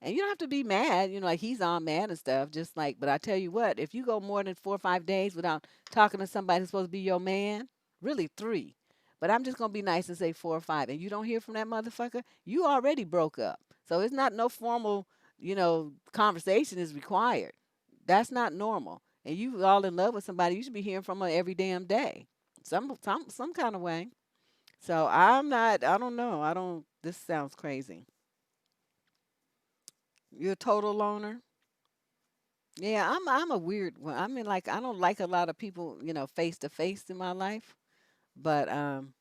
And you don't have to be mad, like he's all mad and stuff, just like, but I tell you what, if you go more than 4 or 5 days without talking to somebody who's supposed to be your man, really three, but I'm just going to be nice and say 4 or 5, and you don't hear from that motherfucker, you already broke up. So it's not no formal, conversation is required. That's not normal. And you all in love with somebody, you should be hearing from her every damn day. Some kind of way. So I don't know. This sounds crazy. You're a total loner? Yeah, I'm a weird one. I mean, like I don't like a lot of people, face to face in my life. But I'm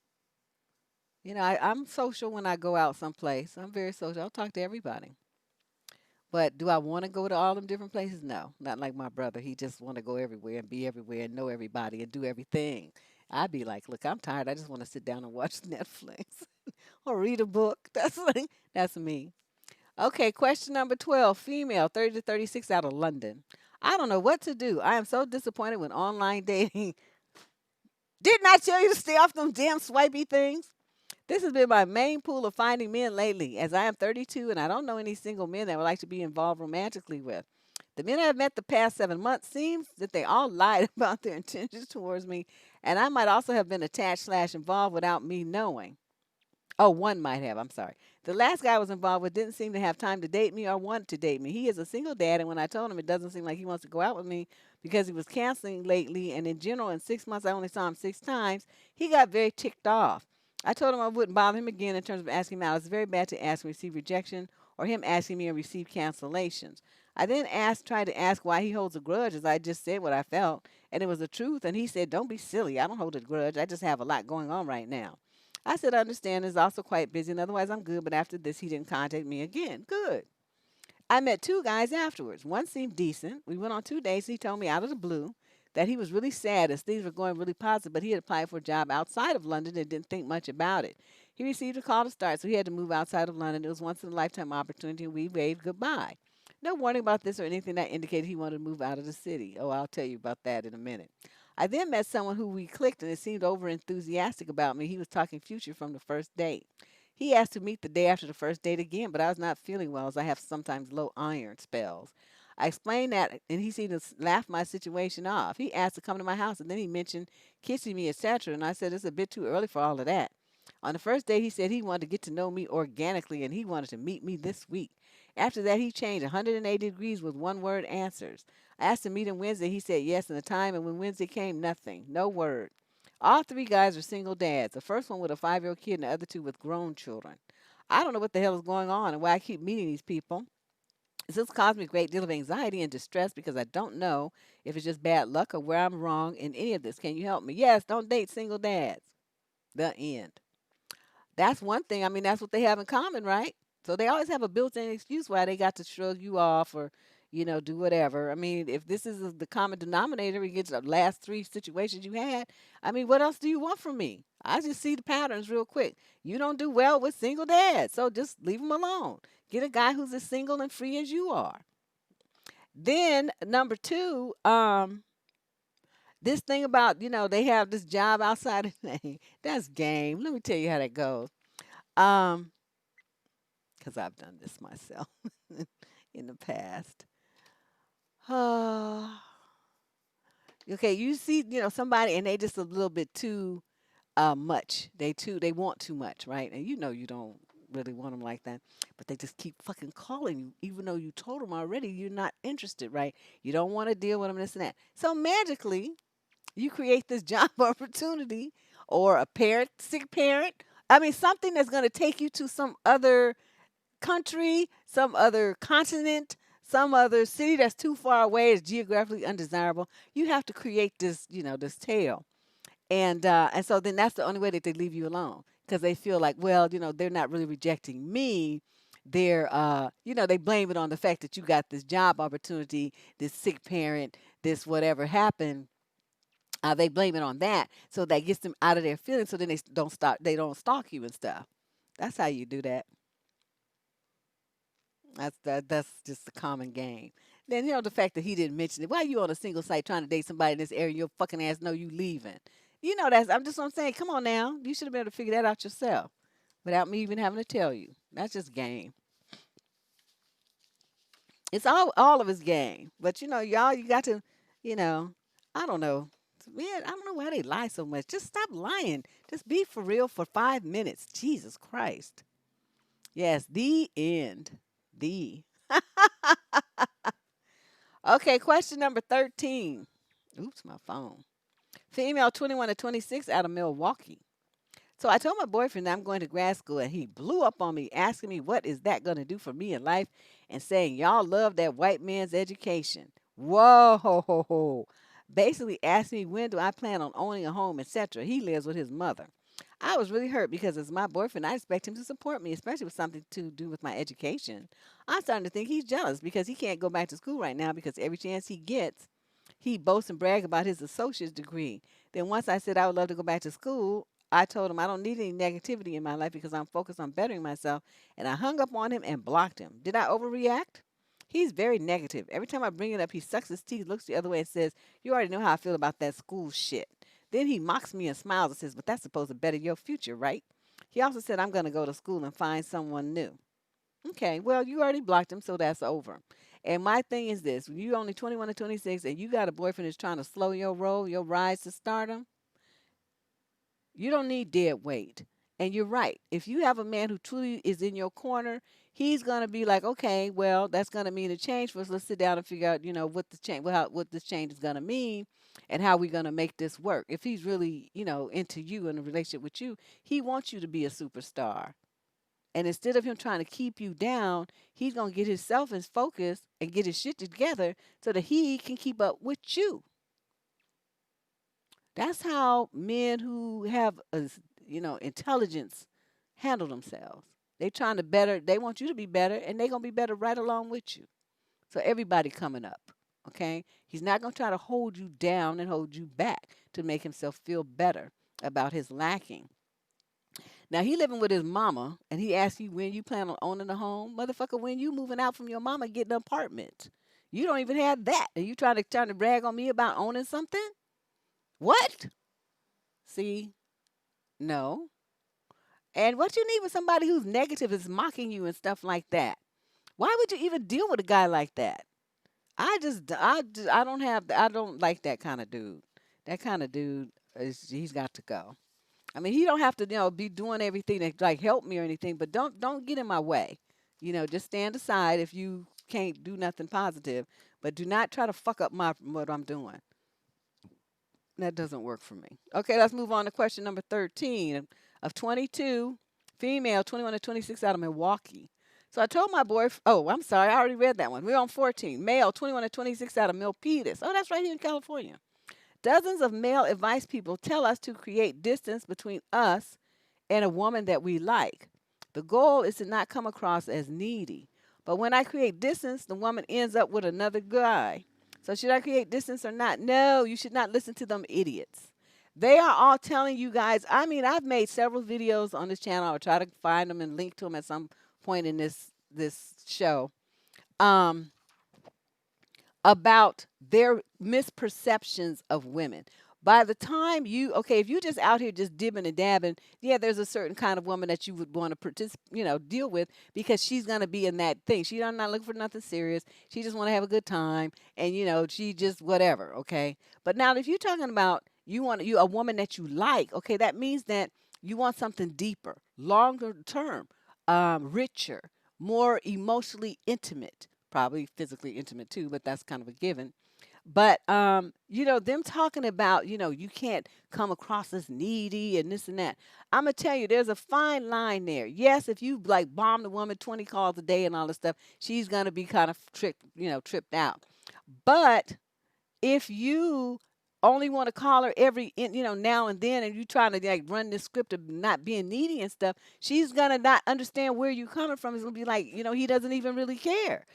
social when I go out someplace. I'm very social. I'll talk to everybody. But do I want to go to all them different places? No, not like my brother. He just want to go everywhere and be everywhere and know everybody and do everything. I'd be like, look, I'm tired. I just want to sit down and watch Netflix or read a book. That's me. Okay, question number 12, female, 30 to 36 out of London. I don't know what to do. I am so disappointed with online dating. Didn't I tell you to stay off them damn swipey things? This has been my main pool of finding men lately, as I am 32 and I don't know any single men that would like to be involved romantically with. The men I've met the past 7 months seems that they all lied about their intentions towards me, and I might also have been attached/involved without me knowing. Oh, one might have. I'm sorry. The last guy I was involved with didn't seem to have time to date me or want to date me. He is a single dad, and when I told him it doesn't seem like he wants to go out with me because he was canceling lately, and in general, in 6 months, I only saw him 6 times, he got very ticked off. I told him I wouldn't bother him again in terms of asking him out. It's very bad to ask and receive rejection or him asking me and receive cancellations. I then tried to ask why he holds a grudge, as I just said what I felt, and it was the truth, and he said, "Don't be silly. I don't hold a grudge. I just have a lot going on right now." I said, I understand, is also quite busy, and otherwise I'm good, but after this, he didn't contact me again. Good. I met two guys afterwards. One seemed decent. We went on 2 days. He told me out of the blue that he was really sad as things were going really positive, but he had applied for a job outside of London and didn't think much about it. He received a call to start, so he had to move outside of London. It was once in a lifetime opportunity, and we waved goodbye. No warning about this or anything that indicated he wanted to move out of the city. Oh, I'll tell you about that in a minute. I then met someone who we clicked and it seemed over enthusiastic about me. He was talking future from the first date. He asked to meet the day after the first date again, but I was not feeling well as I have sometimes low iron spells. I explained that and he seemed to laugh my situation off. He asked to come to my house and then he mentioned kissing me, etc. And I said it's a bit too early for all of that. On the first date, he said he wanted to get to know me organically and he wanted to meet me this week. After that, he changed 180 degrees with one word answers. I asked to meet him Wednesday. He said yes and the time, and when Wednesday came, nothing. No word. All three guys are single dads. The first one with a 5-year-old kid and the other two with grown children. I don't know what the hell is going on and why I keep meeting these people. This has caused me a great deal of anxiety and distress because I don't know if it's just bad luck or where I'm wrong in any of this. Can you help me? Yes, don't date single dads. The end. That's one thing. I mean, that's what they have in common, right? So they always have a built-in excuse why they got to shrug you off or, do whatever. I mean, if this is the common denominator, we get to the last three situations you had. I mean, what else do you want from me? I just see the patterns real quick. You don't do well with single dads, so just leave them alone. Get a guy who's as single and free as you are. Then number two, this thing about they have this job outside of name. That's game. Let me tell you how that goes. Um, because I've done this myself in the past. Okay, you see, somebody and they just a little bit too much. They want too much, right? And you don't really want them like that, but they just keep fucking calling you, even though you told them already you're not interested, right? You don't want to deal with them, this and that. So magically, you create this job opportunity or a parent, sick parent. I mean, something that's going to take you to some other country, some other continent, some other city that's too far away, is geographically undesirable. You have to create this, this tale, and so then that's the only way that they leave you alone because they feel like, well, they're not really rejecting me. They blame it on the fact that you got this job opportunity, this sick parent, this whatever happened. They blame it on that, so that gets them out of their feelings. So then they don't stalk you and stuff. That's how you do that. That's just a common game. Then the fact that he didn't mention it. Why are you on a single site trying to date somebody in this area? Your fucking ass know you leaving. I'm just what I'm saying. Come on now, you should have been able to figure that out yourself without me even having to tell you. That's just game. It's all of his game. But y'all, you got to, you know, I don't know. Man, I don't know why they lie so much. Just stop lying. Just be for real for 5 minutes. Jesus Christ. Yes, the end. The Okay, question number 13. Oops, my phone. Female 21 to 26 out of Milwaukee. So I told my boyfriend that I'm going to grad school and he blew up on me asking me what is that going to do for me in life and saying y'all love that white man's education. Whoa. Basically asked me when do I plan on owning a home, etc. He lives with his mother. I was really hurt because as my boyfriend, I expect him to support me, especially with something to do with my education. I'm starting to think he's jealous because he can't go back to school right now because every chance he gets, he boasts and brags about his associate's degree. Then once I said I would love to go back to school, I told him I don't need any negativity in my life because I'm focused on bettering myself, and I hung up on him and blocked him. Did I overreact? He's very negative. Every time I bring it up, he sucks his teeth, looks the other way, and says, "You already know how I feel about that school shit." Then he mocks me and smiles and says, "But that's supposed to better your future, right?" He also said, "I'm going to go to school and find someone new." Okay, well, you already blocked him, so that's over. And my thing is this: when you only 21 to 26, and you got a boyfriend that's trying to slow your roll, your rise to stardom, you don't need dead weight. And you're right. If you have a man who truly is in your corner, he's gonna be like, okay, well, that's gonna mean a change for us. Let's sit down and figure out, what the change, what this change is gonna mean, and how we're gonna make this work. If he's really, into you and a relationship with you, he wants you to be a superstar. And instead of him trying to keep you down, he's gonna get himself in focus and get his shit together so that he can keep up with you. That's how men who have intelligence handle themselves. They trying to better. They want you to be better, and they gonna be better right along with you. So everybody coming up, okay? He's not gonna try to hold you down and hold you back to make himself feel better about his lacking. Now he living with his mama, and he asks you when you plan on owning a home, motherfucker. When you moving out from your mama, getting an apartment, you don't even have that, and you trying to brag on me about owning something? What? See, no. And what you need with somebody who's negative is mocking you and stuff like that. Why would you even deal with a guy like that? I don't have, I don't like that kind of dude. That kind of dude he's got to go. I mean, he don't have to, be doing everything to like help me or anything, but don't get in my way. Just stand aside if you can't do nothing positive, but do not try to fuck up my what I'm doing. That doesn't work for me. Okay, let's move on to question number 13 of 22, female, 21 to 26 out of Milwaukee. So I told my boy, oh, I'm sorry, I already read that one. We're on 14, male, 21 to 26 out of Milpitas. Oh, that's right here in California. Dozens of male advice people tell us to create distance between us and a woman that we like. The goal is to not come across as needy. But when I create distance, the woman ends up with another guy. So should I create distance or not? No, you should not listen to them idiots. They are all telling you guys. I mean, I've made several videos on this channel. I'll try to find them and link to them at some point in this show. Um, about their misperceptions of women. By the time okay, if you just out here just dibbing and dabbing, yeah, there's a certain kind of woman that you would want to deal with because she's gonna be in that thing. She's not looking for nothing serious. She just want to have a good time, and she just whatever. Okay, but now if you're talking about you a woman that you like, okay, that means that you want something deeper, longer term, richer, more emotionally intimate, probably physically intimate too, but that's kind of a given. But them talking about, you can't come across as needy and this and that. I'm gonna tell you, there's a fine line there. Yes, if you like bomb the woman 20 calls a day and all this stuff, she's gonna be kind of tripped out. But if you only want to call her every now and then, and you trying to like run this script of not being needy and stuff, she's gonna not understand where you coming from. It's gonna be like, he doesn't even really care.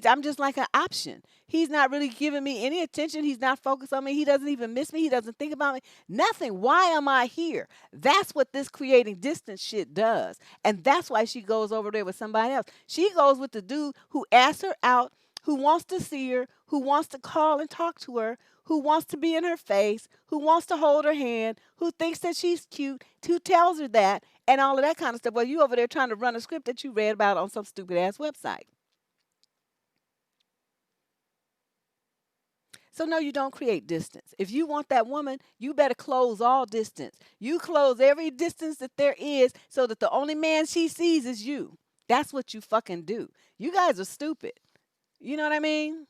I'm just like an option. He's not really giving me any attention. He's not focused on me. He doesn't even miss me. He doesn't think about me. Nothing. Why am I here? That's what this creating distance shit does. And that's why she goes over there with somebody else. She goes with the dude who asked her out, who wants to see her, who wants to call and talk to her, who wants to be in her face, who wants to hold her hand, who thinks that she's cute, who tells her that, and all of that kind of stuff. Well, you over there trying to run a script that you read about on some stupid ass website. So no, you don't create distance. If you want that woman, you better close all distance. You close every distance that there is so that the only man she sees is you. That's what you fucking do. You guys are stupid. You know what I mean?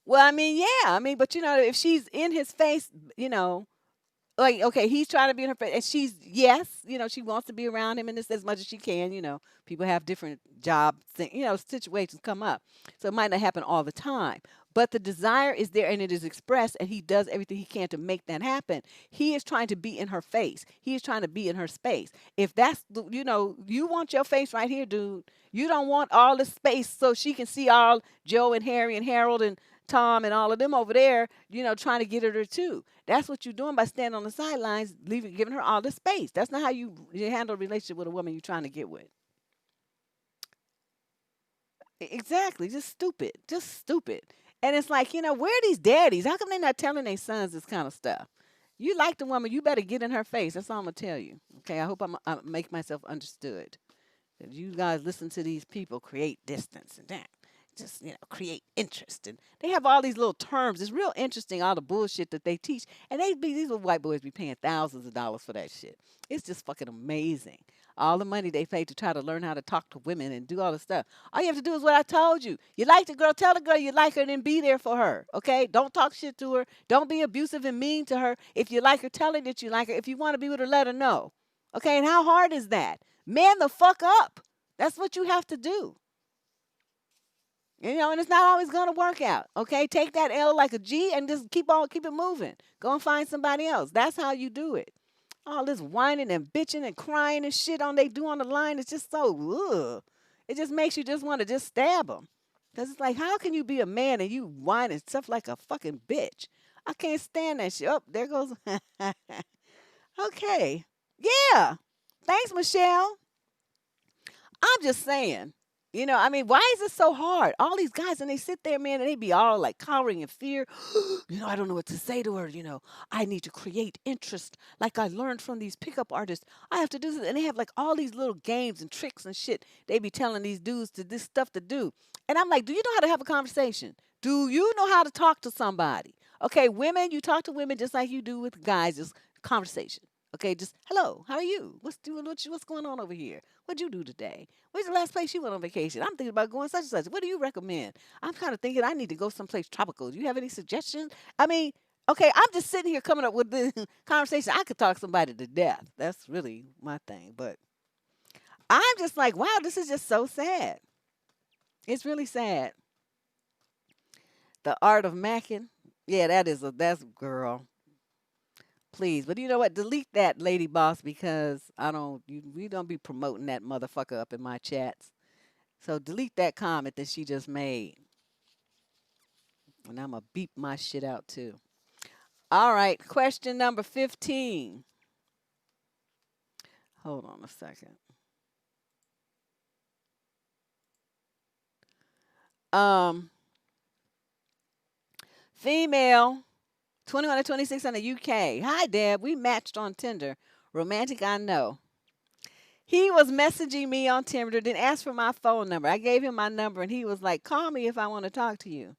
Well, I mean, yeah. I mean, but if she's in his face, like, okay, he's trying to be in her face, and she's, yes, she wants to be around him and this as much as she can. People have different job situations come up, so it might not happen all the time. But the desire is there and it is expressed, and he does everything he can to make that happen. He is trying to be in her face. He is trying to be in her space. If that's you want your face right here, dude. You don't want all the space so she can see all Joe and Harry and Harold and Tom and all of them over there, trying to get her there too. That's what you're doing by standing on the sidelines, giving her all the space. That's not how you handle a relationship with a woman you're trying to get with. Exactly. Just stupid. Just stupid. And it's like, where are these daddies? How come they're not telling their sons this kind of stuff? You like the woman, you better get in her face. That's all I'm going to tell you. Okay, I hope I make myself understood. That you guys listen to these people create distance and that. Just, create interest. And they have all these little terms. It's real interesting, all the bullshit that they teach. And these little white boys be paying thousands of dollars for that shit. It's just fucking amazing. All the money they pay to try to learn how to talk to women and do all this stuff. All you have to do is what I told you. You like the girl, tell the girl you like her, and then be there for her. Okay? Don't talk shit to her. Don't be abusive and mean to her. If you like her, tell her that you like her. If you want to be with her, let her know. Okay? And how hard is that? Man the fuck up. That's what you have to do. And it's not always going to work out. Okay? Take that L like a G and just keep it moving. Go and find somebody else. That's how you do it. All this whining and bitching and crying and shit they do on the line, it's just so, ugh. It just makes you just want to just stab them. Because it's like, how can you be a man and you whine and stuff like a fucking bitch? I can't stand that shit. Oh, there goes. Okay. Yeah. Thanks, Michelle. I'm just saying. I mean, why is it so hard? All these guys, and they sit there, man, and they be all like cowering in fear. I don't know what to say to her. I need to create interest like I learned from these pickup artists. I have to do this. And they have like all these little games and tricks and shit. They be telling these dudes to this stuff to do. And I'm like, do you know how to have a conversation? Do you know how to talk to somebody? Okay, women, you talk to women just like you do with guys, just conversation. Okay, just hello, how are you? What's going on over here? What'd you do today? Where's the last place you went on vacation? I'm thinking about going such and such. What do you recommend? I'm kind of thinking I need to go someplace tropical. Do you have any suggestions? I mean, okay, I'm just sitting here coming up with this conversation. I could talk somebody to death. That's really my thing. But I'm just like, wow, this is just so sad. It's really sad. The art of macking. Yeah, that's girl. Please, but you know what? Delete that, lady boss, because we don't be promoting that motherfucker up in my chats. So delete that comment that she just made, and I'm gonna beep my shit out too. All right, question number 15. Hold on a second. Um, Female, 21 to 26 in the UK. Hi, Deb. We matched on Tinder. Romantic, I know. He was messaging me on Tinder, then asked for my phone number. I gave him my number, and he was like, "Call me if I want to talk to you."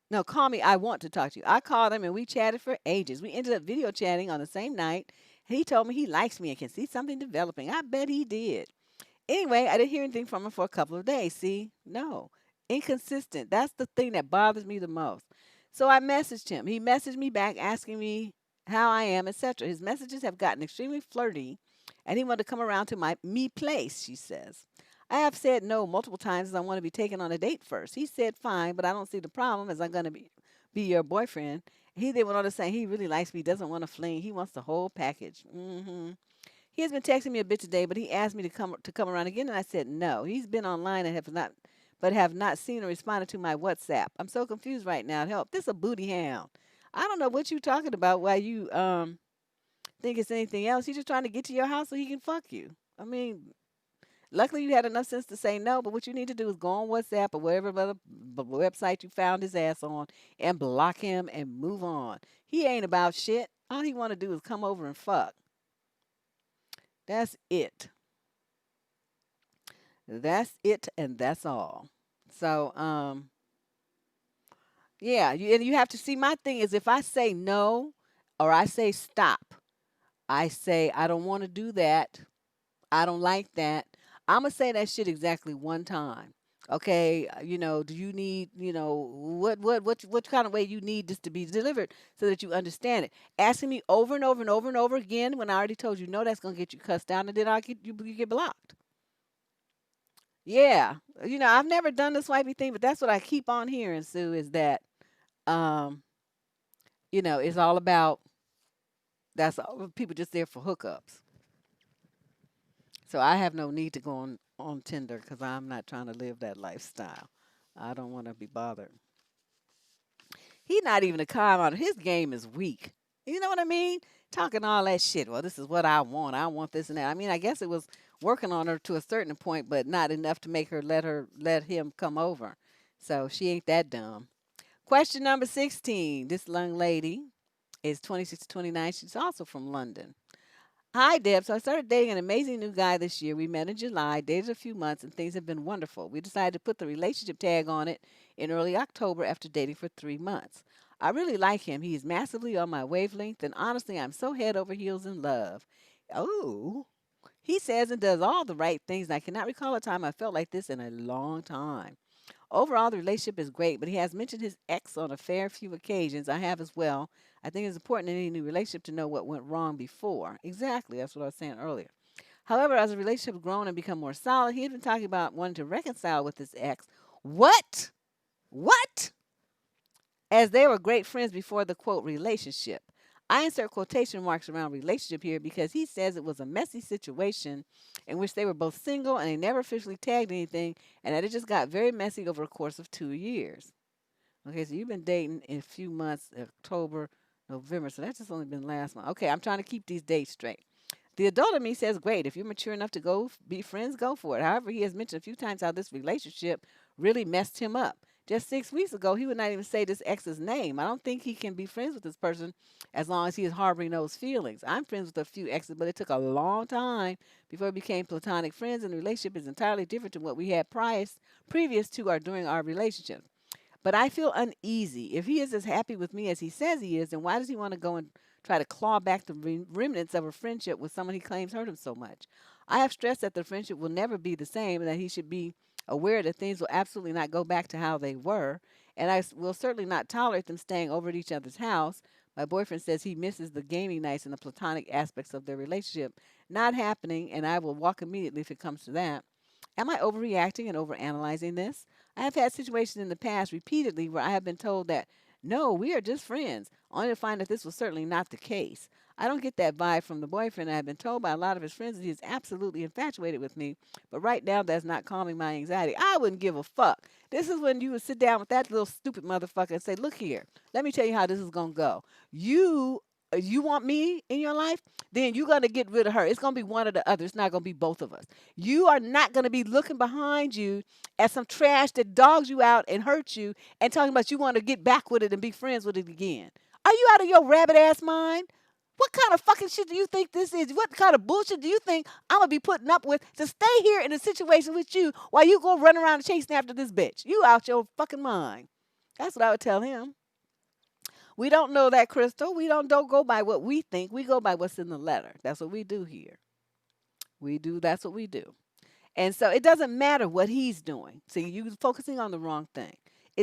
No, call me. I want to talk to you. I called him and we chatted for ages. We ended up video chatting on the same night. And he told me he likes me and can see something developing. I bet he did. Anyway, I didn't hear anything from him for a couple of days. See? No. Inconsistent. That's the thing that bothers me the most. So I messaged him. He messaged me back asking me how I am, etc. His messages have gotten extremely flirty and he wanted to come around to my me place, she says. I have said no multiple times as I want to be taken on a date first. He said fine, but I don't see the problem as I'm gonna be your boyfriend. He then went on to say he really likes me, doesn't want to fling. He wants the whole package. He has been texting me a bit today, but he asked me to come around again, and I said no. He's been online and have not seen or responded to my WhatsApp. I'm so confused right now. Help! This a booty hound. I don't know what you talking about. Why you think it's anything else? He's just trying to get to your house so he can fuck you. I mean, luckily you had enough sense to say no. But what you need to do is go on WhatsApp or whatever other website you found his ass on and block him and move on. He ain't about shit. All he want to do is come over and fuck. That's it. That's it, and that's all. So, yeah, and you have to see. My thing is, if I say no or I say stop, I say I don't want to do that. I don't like that. I'm gonna say that shit exactly one time. Okay, do you need, what kind of way you need this to be delivered so that you understand it? Asking me over and over and over and over again when I already told you no, that's gonna get you cussed down, and then you get blocked. Yeah, I've never done the swipey thing, but that's what I keep on hearing, Sue, is that um, it's all about that's all, people just there for hookups. So I have no need to go on Tinder because I'm not trying to live that lifestyle. I don't want to be bothered. He's not even a con on his game is weak. You know what I mean? Talking all that shit. Well, this is what I want. I want this and that. I mean, I guess it was working on her to a certain point, but not enough to make her let him come over. So she ain't that dumb. Question number 16. This young lady is 26 to 29. She's also from London. Hi, Deb. So I started dating an amazing new guy this year. We met in July, dated a few months, and things have been wonderful. We decided to put the relationship tag on it in early October after dating for 3 months. I really like him. He is massively on my wavelength, and honestly, I'm so head over heels in love. Oh, he says and does all the right things. I cannot recall a time I felt like this in a long time. Overall, the relationship is great, but he has mentioned his ex on a fair few occasions. I have as well. I think it's important in any new relationship to know what went wrong before. Exactly. That's what I was saying earlier. However, as the relationship has grown and become more solid, he has been talking about wanting to reconcile with his ex. What? What? As they were great friends before the quote relationship. I insert quotation marks around relationship here because he says it was a messy situation in which they were both single and they never officially tagged anything, and that it just got very messy over a course of 2 years. Okay, so you've been dating in a few months, October November. So that's just only been last month. Okay, I'm trying to keep these dates straight. The adult in me says, great. If you're mature enough to go be friends, go for it. However, he has mentioned a few times how this relationship really messed him up. Just 6 weeks ago, he would not even say this ex's name. I don't think he can be friends with this person as long as he is harboring those feelings. I'm friends with a few exes, but it took a long time before we became platonic friends, and the relationship is entirely different to what we had previous to or during our relationship. But I feel uneasy. If he is as happy with me as he says he is, then why does he want to go and try to claw back the remnants of a friendship with someone he claims hurt him so much? I have stressed that the friendship will never be the same and that he should be aware that things will absolutely not go back to how they were. And will certainly not tolerate them staying over at each other's house. My boyfriend says he misses the gaming nights and the platonic aspects of their relationship. Not happening, and I will walk immediately if it comes to that. Am I overreacting and overanalyzing this? I have had situations in the past repeatedly where I have been told that, no, we are just friends, only to find that this was certainly not the case. I don't get that vibe from the boyfriend. I have been told by a lot of his friends that he is absolutely infatuated with me, but right now that's not calming my anxiety. I wouldn't give a fuck. This is when you would sit down with that little stupid motherfucker and say, look here, let me tell you how this is going to go. You want me in your life? Then you're going to get rid of her. It's going to be one or the other. It's not going to be both of us. You are not going to be looking behind you at some trash that dogs you out and hurts you and talking about you want to get back with it and be friends with it again. Are you out of your rabbit ass mind? What kind of fucking shit do you think this is? What kind of bullshit do you think I'm gonna be putting up with to stay here in a situation with you while you go run around chasing after this bitch? You out your fucking mind. That's what I would tell him. We don't know that, Crystal. We don't go by what we think. We go by what's in the letter. That's what we do here. We do. That's what we do. And so it doesn't matter what he's doing. See, you're focusing on the wrong thing.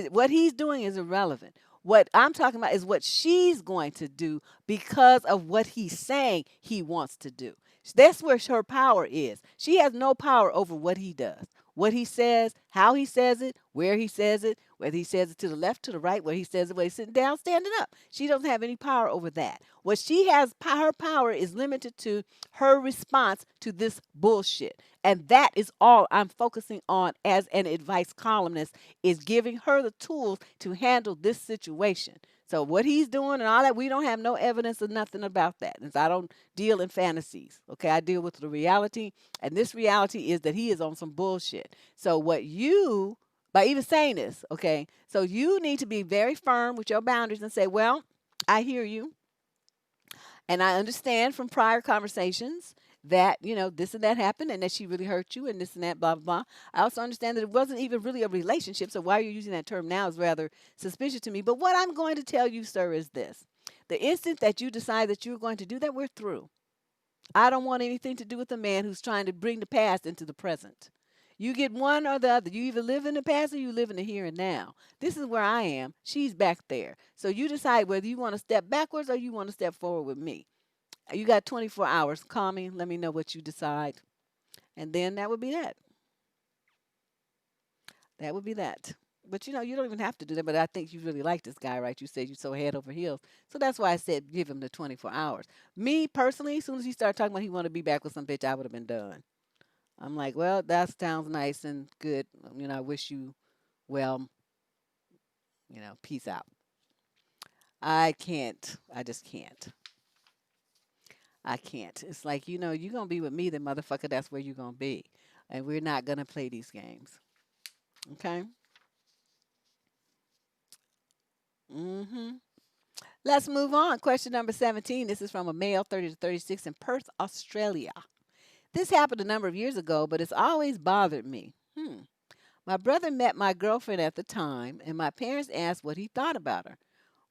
What he's doing is irrelevant. What I'm talking about is what she's going to do because of what he's saying he wants to do. That's where her power is. She has no power over what he does, what he says, how he says it, where he says it, whether he says it to the left, to the right, where he says it, whether he's sitting down, standing up. She doesn't have any power over that. What she has, her power is limited to her response to this bullshit. And that is all I'm focusing on as an advice columnist is giving her the tools to handle this situation. So what he's doing and all that, we don't have no evidence of nothing about that. And so I don't deal in fantasies. Okay, I deal with the reality. And this reality is that he is on some bullshit. So what you, by even saying this, okay, so you need to be very firm with your boundaries and say, well, I hear you. And I understand from prior conversations that, this and that happened and that she really hurt you and this and that, blah, blah, blah. I also understand that it wasn't even really a relationship. So why you're using that term now is rather suspicious to me. But what I'm going to tell you, sir, is this. The instant that you decide that you're going to do that, we're through. I don't want anything to do with a man who's trying to bring the past into the present. You get one or the other. You either live in the past or you live in the here and now. This is where I am. She's back there. So you decide whether you want to step backwards or you want to step forward with me. You got 24 hours. Call me. Let me know what you decide. And then that would be that. That would be that. But you don't even have to do that. But I think you really like this guy, right? You said you're so head over heels. So that's why I said give him the 24 hours. Me personally, as soon as he started talking about he want to be back with some bitch, I would have been done. I'm like, well, that sounds nice and good. I wish you well, peace out. I can't. I just can't. I can't. It's like, you're going to be with me, then motherfucker, that's where you're going to be. And we're not going to play these games. Okay? Mm-hmm. Let's move on. Question number 17. This is from a male, 30 to 36, in Perth, Australia. This happened a number of years ago, but it's always bothered me. My brother met my girlfriend at the time, and my parents asked what he thought about her.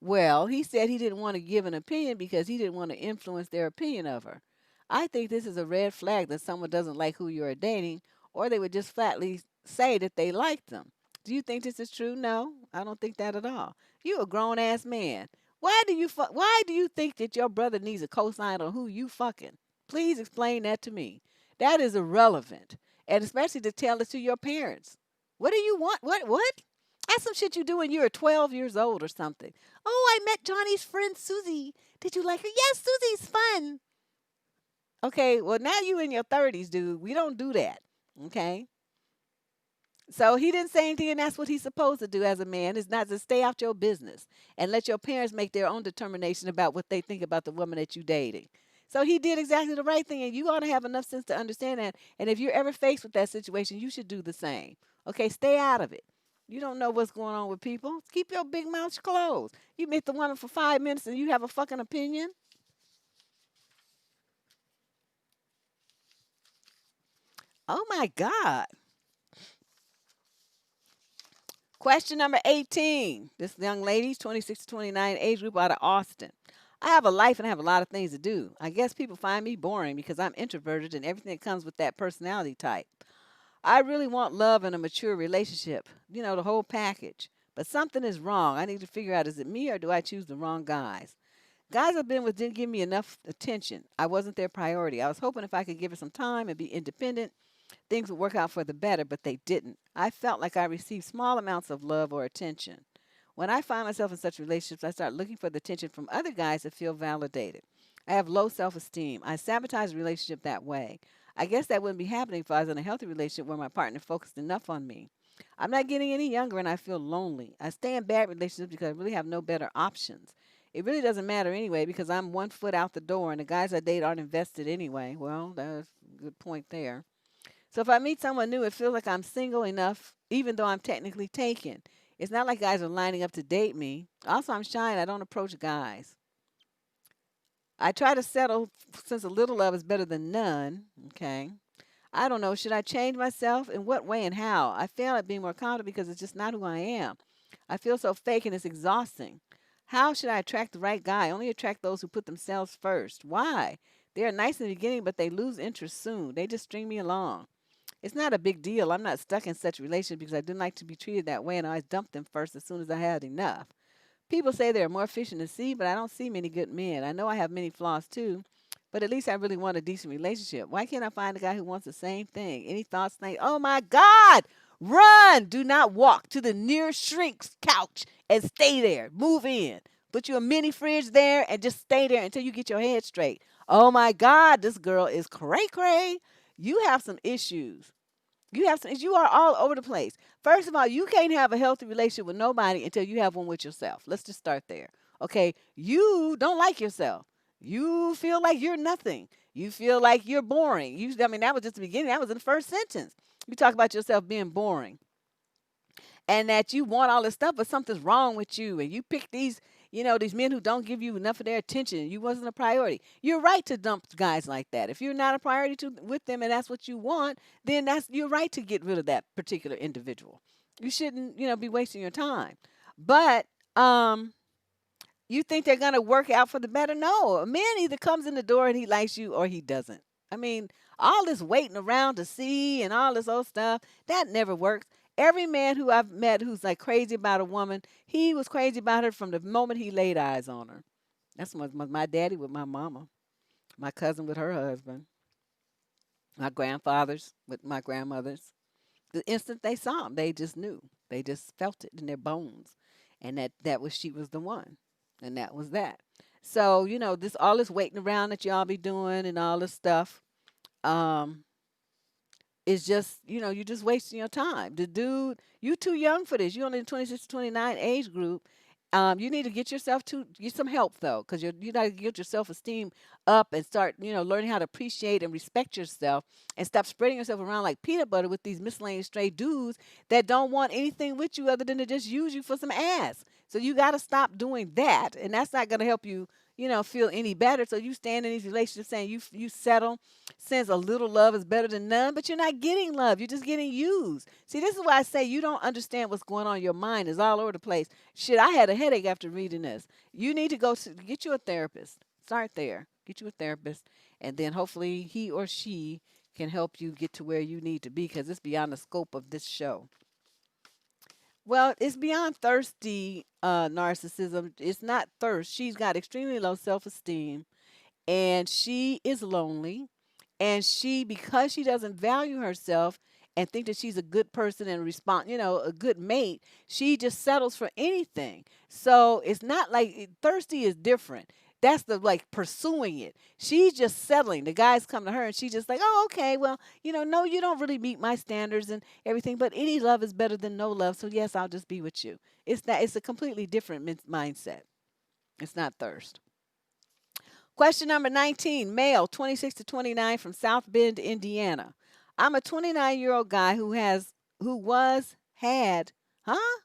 Well, he said he didn't want to give an opinion because he didn't want to influence their opinion of her. I think this is a red flag that someone doesn't like who you are dating, or they would just flatly say that they like them. Do you think this is true? No, I don't think that at all. You a grown ass man. Why do you think that your brother needs a cosign on who you fucking? Please explain that to me. That is irrelevant, and especially to tell it to your parents. What do you want? What? That's some shit you do when you're 12 years old or something. Oh, I met Johnny's friend Susie. Did you like her? Yes, Susie's fun. Okay, well, now you in your 30s, dude. We don't do that. Okay? So he didn't say anything, and that's what he's supposed to do as a man, is not to stay out your business and let your parents make their own determination about what they think about the woman that you dating. So he did exactly the right thing, and you ought to have enough sense to understand that. And if you're ever faced with that situation, you should do the same. Okay, stay out of it. You don't know what's going on with people. Keep your big mouth closed. You meet the woman for 5 minutes and you have a fucking opinion. Oh my God. Question number 18. This young lady's 26 to 29, age group, out of Austin. I have a life and I have a lot of things to do. I guess people find me boring because I'm introverted and everything that comes with that personality type. I really want love and a mature relationship, the whole package. But something is wrong. I need to figure out, is it me or do I choose the wrong guys? Guys I've been with didn't give me enough attention. I wasn't their priority. I was hoping if I could give it some time and be independent, things would work out for the better, but they didn't. I felt like I received small amounts of love or attention. When I find myself in such relationships, I start looking for the attention from other guys to feel validated. I have low self esteem. I sabotage a relationship that way. I guess that wouldn't be happening if I was in a healthy relationship where my partner focused enough on me. I'm not getting any younger and I feel lonely. I stay in bad relationships because I really have no better options. It really doesn't matter anyway because I'm 1 foot out the door and the guys I date aren't invested anyway. Well, that's a good point there. So if I meet someone new, it feels like I'm single enough, even though I'm technically taken. It's not like guys are lining up to date me. Also, I'm shy and I don't approach guys. I try to settle since a little love is better than none. Okay. I don't know. Should I change myself? In what way and how? I fail at being more confident because it's just not who I am. I feel so fake and it's exhausting. How should I attract the right guy? I only attract those who put themselves first. Why? They are nice in the beginning, but they lose interest soon. They just string me along. It's not a big deal. I'm not stuck in such a relationship because I didn't like to be treated that way and I always dumped them first as soon as I had enough. People say there are more fish in the sea, but I don't see many good men. I know I have many flaws too, but at least I really want a decent relationship. Why can't I find a guy who wants the same thing? Any thoughts, Nate? Oh my God! Run! Do not walk to the nearest shrink's couch and stay there. Move in. Put you a mini fridge there and just stay there until you get your head straight. Oh my God, this girl is cray cray. You have some issues. You are all over the place. First of all, you can't have a healthy relationship with nobody until you have one with yourself. Let's just start there. Okay? You don't like yourself. You feel like you're nothing. You feel like you're boring. That was just the beginning. That was in the first sentence. You talk about yourself being boring and that you want all this stuff, but something's wrong with you, and you pick these men who don't give you enough of their attention. You wasn't a priority. You're right to dump guys like that. If you're not a priority with them, and that's what you want, then you're right to get rid of that particular individual. You shouldn't, be wasting your time. But you think they're gonna work out for the better? No, a man either comes in the door and he likes you or he doesn't. I mean, all this waiting around to see and all this old stuff, that never works. Every man who I've met who's like crazy about a woman, he was crazy about her from the moment he laid eyes on her. That's my daddy with my mama, my cousin with her husband, my grandfathers with my grandmothers. The instant they saw him, they just knew. They just felt it in their bones, and she was the one, and that was that. So this all this waiting around that y'all be doing and all this stuff. Um, it's just, you're just wasting your time. The dude, you too young for this. You only in 26 to 29 age group. You need to get some help though, because you got to get your self esteem up and start, learning how to appreciate and respect yourself, and stop spreading yourself around like peanut butter with these miscellaneous stray dudes that don't want anything with you other than to just use you for some ass. So you got to stop doing that, and that's not going to help you, feel any better. So you stand in these relationships saying you settle, since a little love is better than none, but you're not getting love. You're just getting used. See, this is why I say you don't understand what's going on. Your mind is all over the place. Shit, I had a headache after reading this. You need to get you a therapist. Start there. Get you a therapist, and then hopefully he or she can help you get to where you need to be, because it's beyond the scope of this show. Well, it's beyond thirsty narcissism. It's not thirst. She's got extremely low self esteem and she is lonely, and because she doesn't value herself and think that she's a good person and a good mate, she just settles for anything. So it's not like thirsty is different. That's the like pursuing it. She's just settling. The guys come to her and she's just like, oh, okay, well, no, you don't really meet my standards and everything, but any love is better than no love. So yes, I'll just be with you. It's a completely different mindset. It's not thirst. Question number 19, male, 26 to 29 from South Bend, Indiana. I'm a 29-year-old guy who was, had, huh?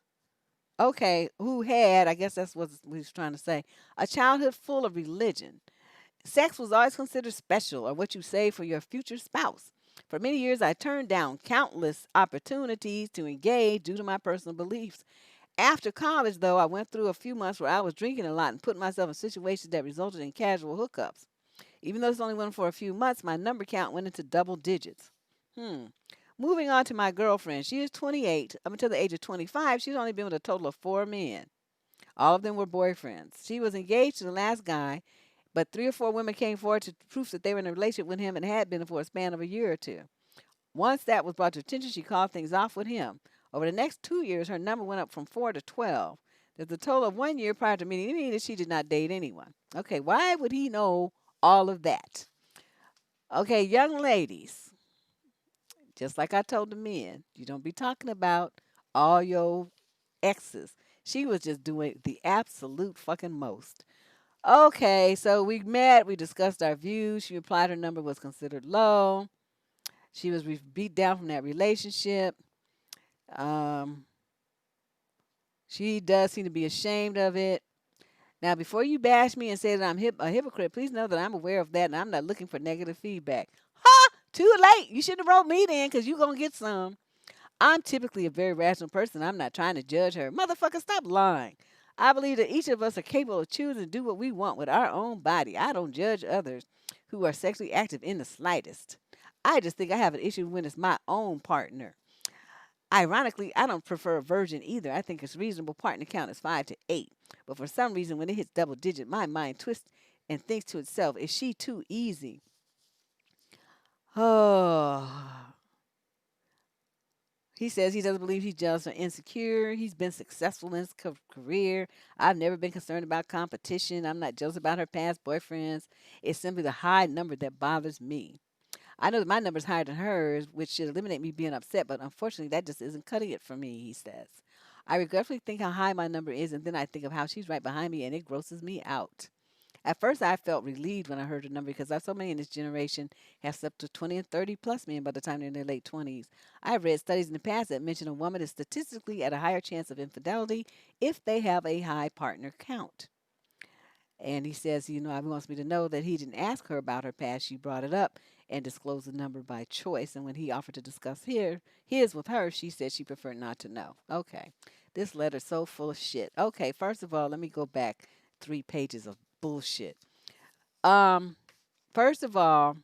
Okay, who had, I guess that's what we was trying to say, a childhood full of religion. Sex was always considered special or what you save for your future spouse. For many years, I turned down countless opportunities to engage due to my personal beliefs. After college, though, I went through a few months where I was drinking a lot and putting myself in situations that resulted in casual hookups. Even though this only went for a few months, my number count went into double digits. Hmm. Moving on to my girlfriend. She is 28. Up until the age of 25, she's only been with a total of 4 men. All of them were boyfriends. She was engaged to the last guy, but 3 or 4 women came forward to proof that they were in a relationship with him and had been for a span of a year or two. Once that was brought to attention, she called things off with him. Over the next 2 years, her number went up from 4 to 12. There's a total of 1 year prior to meeting me that she did not date anyone. Okay, why would he know all of that? Okay, young ladies, just like I told the men, you don't be talking about all your exes. She was just doing the absolute fucking most. Okay, so we met, we discussed our views. She replied her number was considered low. She was beat down from that relationship. Um, she does seem to be ashamed of it. Now, before you bash me and say that I'm a hypocrite, please know that I'm aware of that and I'm not looking for negative feedback. Ha! Too late. You should have wrote me then because you're going to get some. I'm typically a very rational person. I'm not trying to judge her. Motherfucker, stop lying. I believe that each of us are capable of choosing to do what we want with our own body. I don't judge others who are sexually active in the slightest. I just think I have an issue when it's my own partner. Ironically, I don't prefer a virgin either. I think its reasonable partner count is 5 to 8. But for some reason, when it hits double digit, my mind twists and thinks to itself, is she too easy? Oh. He says he doesn't believe he's jealous or insecure. He's been successful in his career. I've never been concerned about competition. I'm not jealous about her past boyfriends. It's simply the high number that bothers me. I know that my number is higher than hers, which should eliminate me being upset, but unfortunately, that just isn't cutting it for me, he says. I regretfully think how high my number is, and then I think of how she's right behind me, and it grosses me out. At first, I felt relieved when I heard her number because so many in this generation have slept with 20 and 30 plus men by the time they're in their late 20s. I've read studies in the past that mention a woman is statistically at a higher chance of infidelity if they have a high partner count. And he says, I wants me to know that he didn't ask her about her past. She brought it up and disclosed the number by choice. And when he offered to discuss his with her, she said she preferred not to know. Okay. This letter's so full of shit. Okay, first of all, let me go back 3 pages of bullshit. Um, First of all,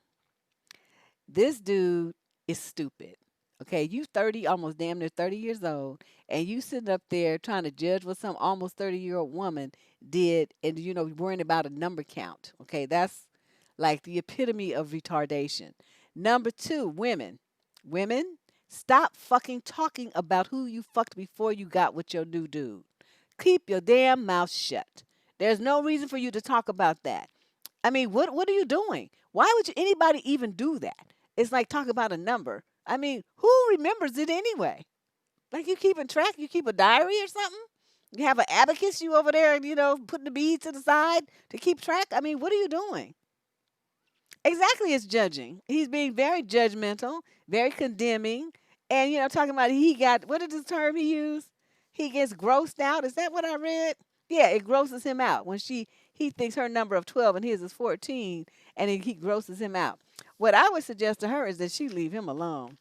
this dude is stupid. Okay, you 30, almost damn near 30 years old, and you sitting up there trying to judge what some almost 30-year-old woman did and worrying about a number count. Okay, that's like the epitome of retardation. Number 2, women. Women, stop fucking talking about who you fucked before you got with your new dude. Keep your damn mouth shut. There's no reason for you to talk about that. I mean, what are you doing? Why would anybody even do that? It's like talk about a number. I mean, who remembers it anyway? Like you keeping track? You keep a diary or something? You have an abacus you over there, putting the beads to the side to keep track? I mean, what are you doing? Exactly, it's judging. He's being very judgmental, very condemning, and talking about he got what is the term he used? He gets grossed out. Is that what I read? Yeah, it grosses him out when he thinks her number of 12 and his is 14, and he grosses him out. What I would suggest to her is that she leave him alone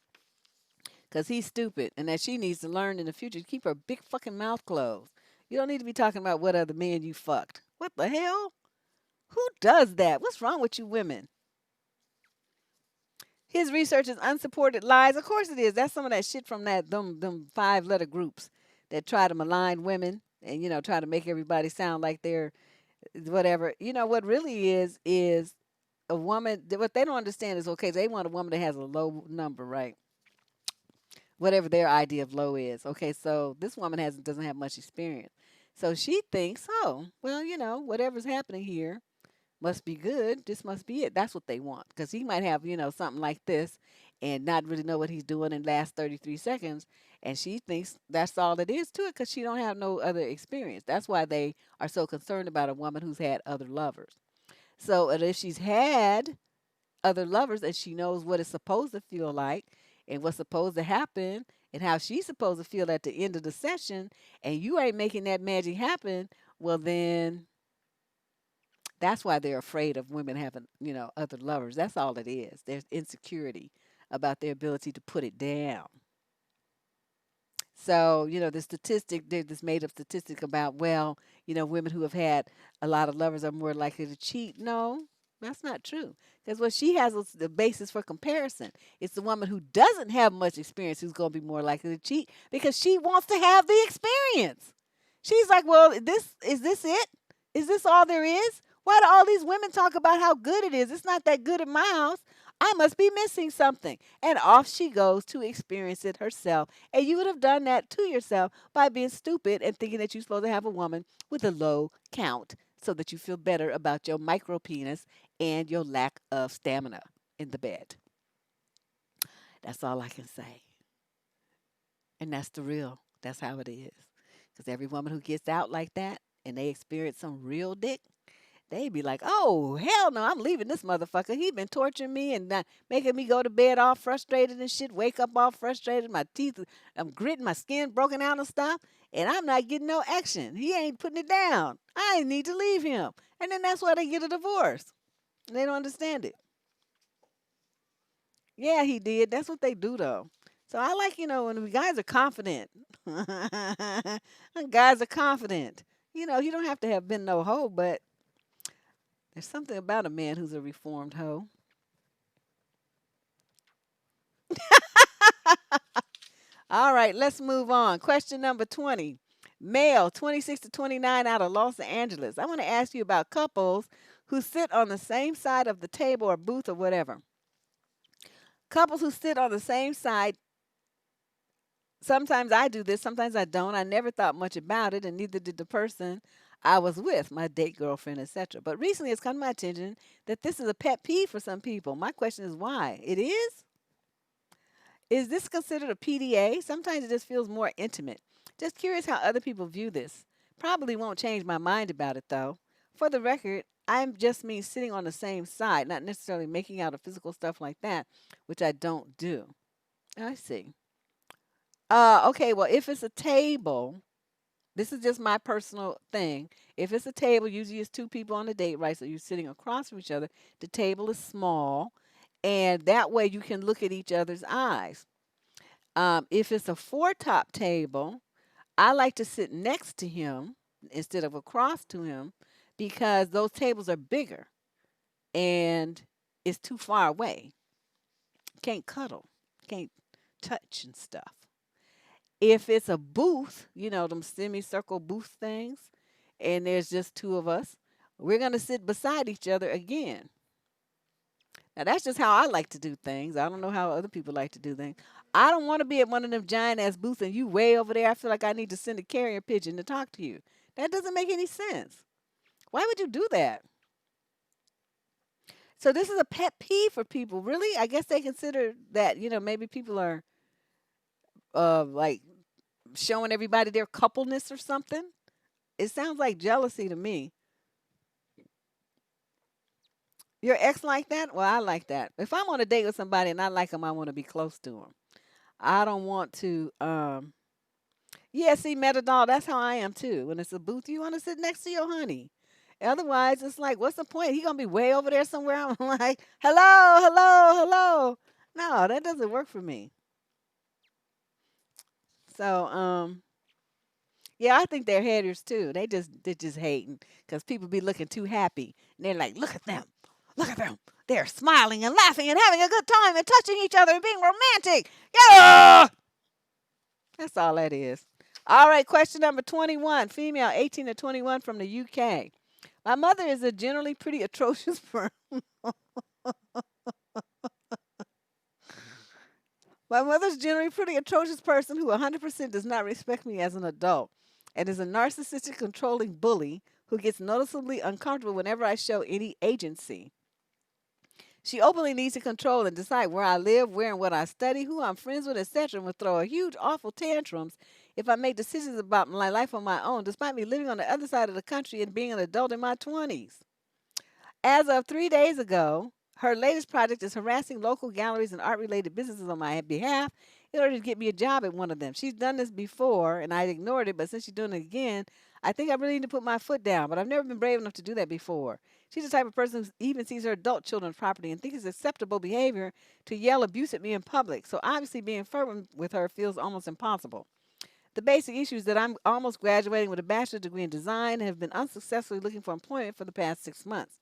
because he's stupid, and that she needs to learn in the future to keep her big fucking mouth closed. You don't need to be talking about what other men you fucked. What the hell? Who does that? What's wrong with you women? His research is unsupported lies. Of course it is. That's some of that shit from them 5-letter groups that try to malign women and try to make everybody sound like they're whatever. What really is a woman. What they don't understand is okay. They want a woman that has a low number, right? Whatever their idea of low is. Okay, so this woman doesn't have much experience, so she thinks, oh well, whatever's happening here. Must be good. This must be it. That's what they want. Because he might have, something like this and not really know what he's doing in the last 33 seconds. And she thinks that's all it is to it because she don't have no other experience. That's why they are so concerned about a woman who's had other lovers. So, and if she's had other lovers and she knows what it's supposed to feel like and what's supposed to happen and how she's supposed to feel at the end of the session, and you ain't making that magic happen, well, then that's why they're afraid of women having, other lovers. That's all it is. There's insecurity about their ability to put it down. So, the statistic, there's this made up statistic about, well, women who have had a lot of lovers are more likely to cheat. No, that's not true. Because what she has is the basis for comparison. It's the woman who doesn't have much experience who's going to be more likely to cheat because she wants to have the experience. She's like, well, this it? Is this all there is? Why do all these women talk about how good it is? It's not that good at my house. I must be missing something. And off she goes to experience it herself. And you would have done that to yourself by being stupid and thinking that you're supposed to have a woman with a low count so that you feel better about your micro penis and your lack of stamina in the bed. That's all I can say. And that's the real. That's how it is. Because every woman who gets out like that and they experience some real dick, they be like, oh, hell no, I'm leaving this motherfucker. He been torturing me and making me go to bed all frustrated and shit, wake up all frustrated. My teeth, I'm gritting, my skin broken out and stuff. And I'm not getting no action. He ain't putting it down. I need to leave him. And then that's why they get a divorce. They don't understand it. Yeah, he did. That's what they do, though. So I like, when the guys are confident. When guys are confident. You don't have to have been no hoe, but there's something about a man who's a reformed hoe. All right, let's move on. Question number 20. Male, 26 to 29 out of Los Angeles. I want to ask you about couples who sit on the same side of the table or booth or whatever. Couples who sit on the same side. Sometimes I do this, sometimes I don't. I never thought much about it, and neither did the person I was with, my date, girlfriend, etc. But recently it's come to my attention that this is a pet peeve for some people. My question is why? It is? Is this considered a PDA? Sometimes it just feels more intimate. Just curious how other people view this. Probably won't change my mind about it, though. For the record, I just mean sitting on the same side, not necessarily making out or physical stuff like that, which I don't do. I see. Okay, well, if it's a table, this is just my personal thing. If it's a table, usually it's two people on a date, right? So you're sitting across from each other. The table is small, and that way you can look at each other's eyes. If it's a four top table, I like to sit next to him instead of across to him because those tables are bigger and it's too far away. Can't cuddle, can't touch and stuff. If it's a booth, them semicircle booth things, and there's just two of us, we're going to sit beside each other again. Now, that's just how I like to do things. I don't know how other people like to do things. I don't want to be at one of them giant ass booths and you way over there. I feel like I need to send a carrier pigeon to talk to you. That doesn't make any sense. Why would you do that? So, this is a pet peeve for people. Really? I guess they consider that, maybe people are like showing everybody their coupleness or something. It sounds like jealousy to me. Your ex like that? Well, I like that. If I'm on a date with somebody and I like them, I want to be close to them. I don't want to. Yeah, see, Metadol, that's how I am too. When it's a booth, you want to sit next to your honey. Otherwise, it's like, what's the point? He gonna be way over there somewhere. I'm like, hello, hello, hello. No, that doesn't work for me. So, yeah, I think they're haters too. They just hating because people be looking too happy. And they're like, look at them. Look at them. They're smiling and laughing and having a good time and touching each other and being romantic. Yeah. That's all that is. All right, question number 21. Female, 18 to 21 from the UK. My mother is a generally pretty atrocious person. My mother's generally pretty atrocious person who 100% does not respect me as an adult and is a narcissistic, controlling bully who gets noticeably uncomfortable whenever I show any agency. She openly needs to control and decide where I live, where and what I study, who I'm friends with, etc., and will throw a huge, awful tantrums if I make decisions about my life on my own, despite me living on the other side of the country and being an adult in my 20s. As of 3 days ago, her latest project is harassing local galleries and art related businesses on my behalf in order to get me a job at one of them. She's done this before and I ignored it, but since she's doing it again, I think I really need to put my foot down. But I've never been brave enough to do that before. She's the type of person who even sees her adult children's property and thinks it's acceptable behavior to yell abuse at me in public. So obviously, being firm with her feels almost impossible. The basic issue is that I'm almost graduating with a bachelor's degree in design and have been unsuccessfully looking for employment for the past 6 months.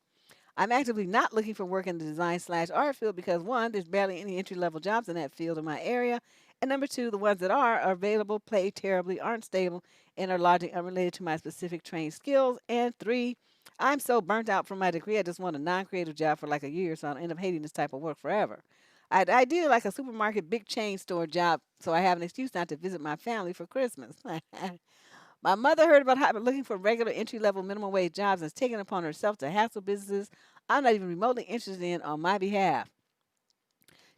I'm actively not looking for work in the design/art field because one, there's barely any entry level jobs in that field in my area, and number two, the ones that are available, pay terribly, aren't stable, and are largely unrelated to my specific trained skills. And three, I'm so burnt out from my degree, I just want a non-creative job for like a year, so I'll end up hating this type of work forever. I did like a supermarket, big chain store job, so I have an excuse not to visit my family for Christmas. My mother heard about how I've been looking for regular entry level minimum wage jobs and has taken it upon herself to hassle businesses I'm not even remotely interested in on my behalf.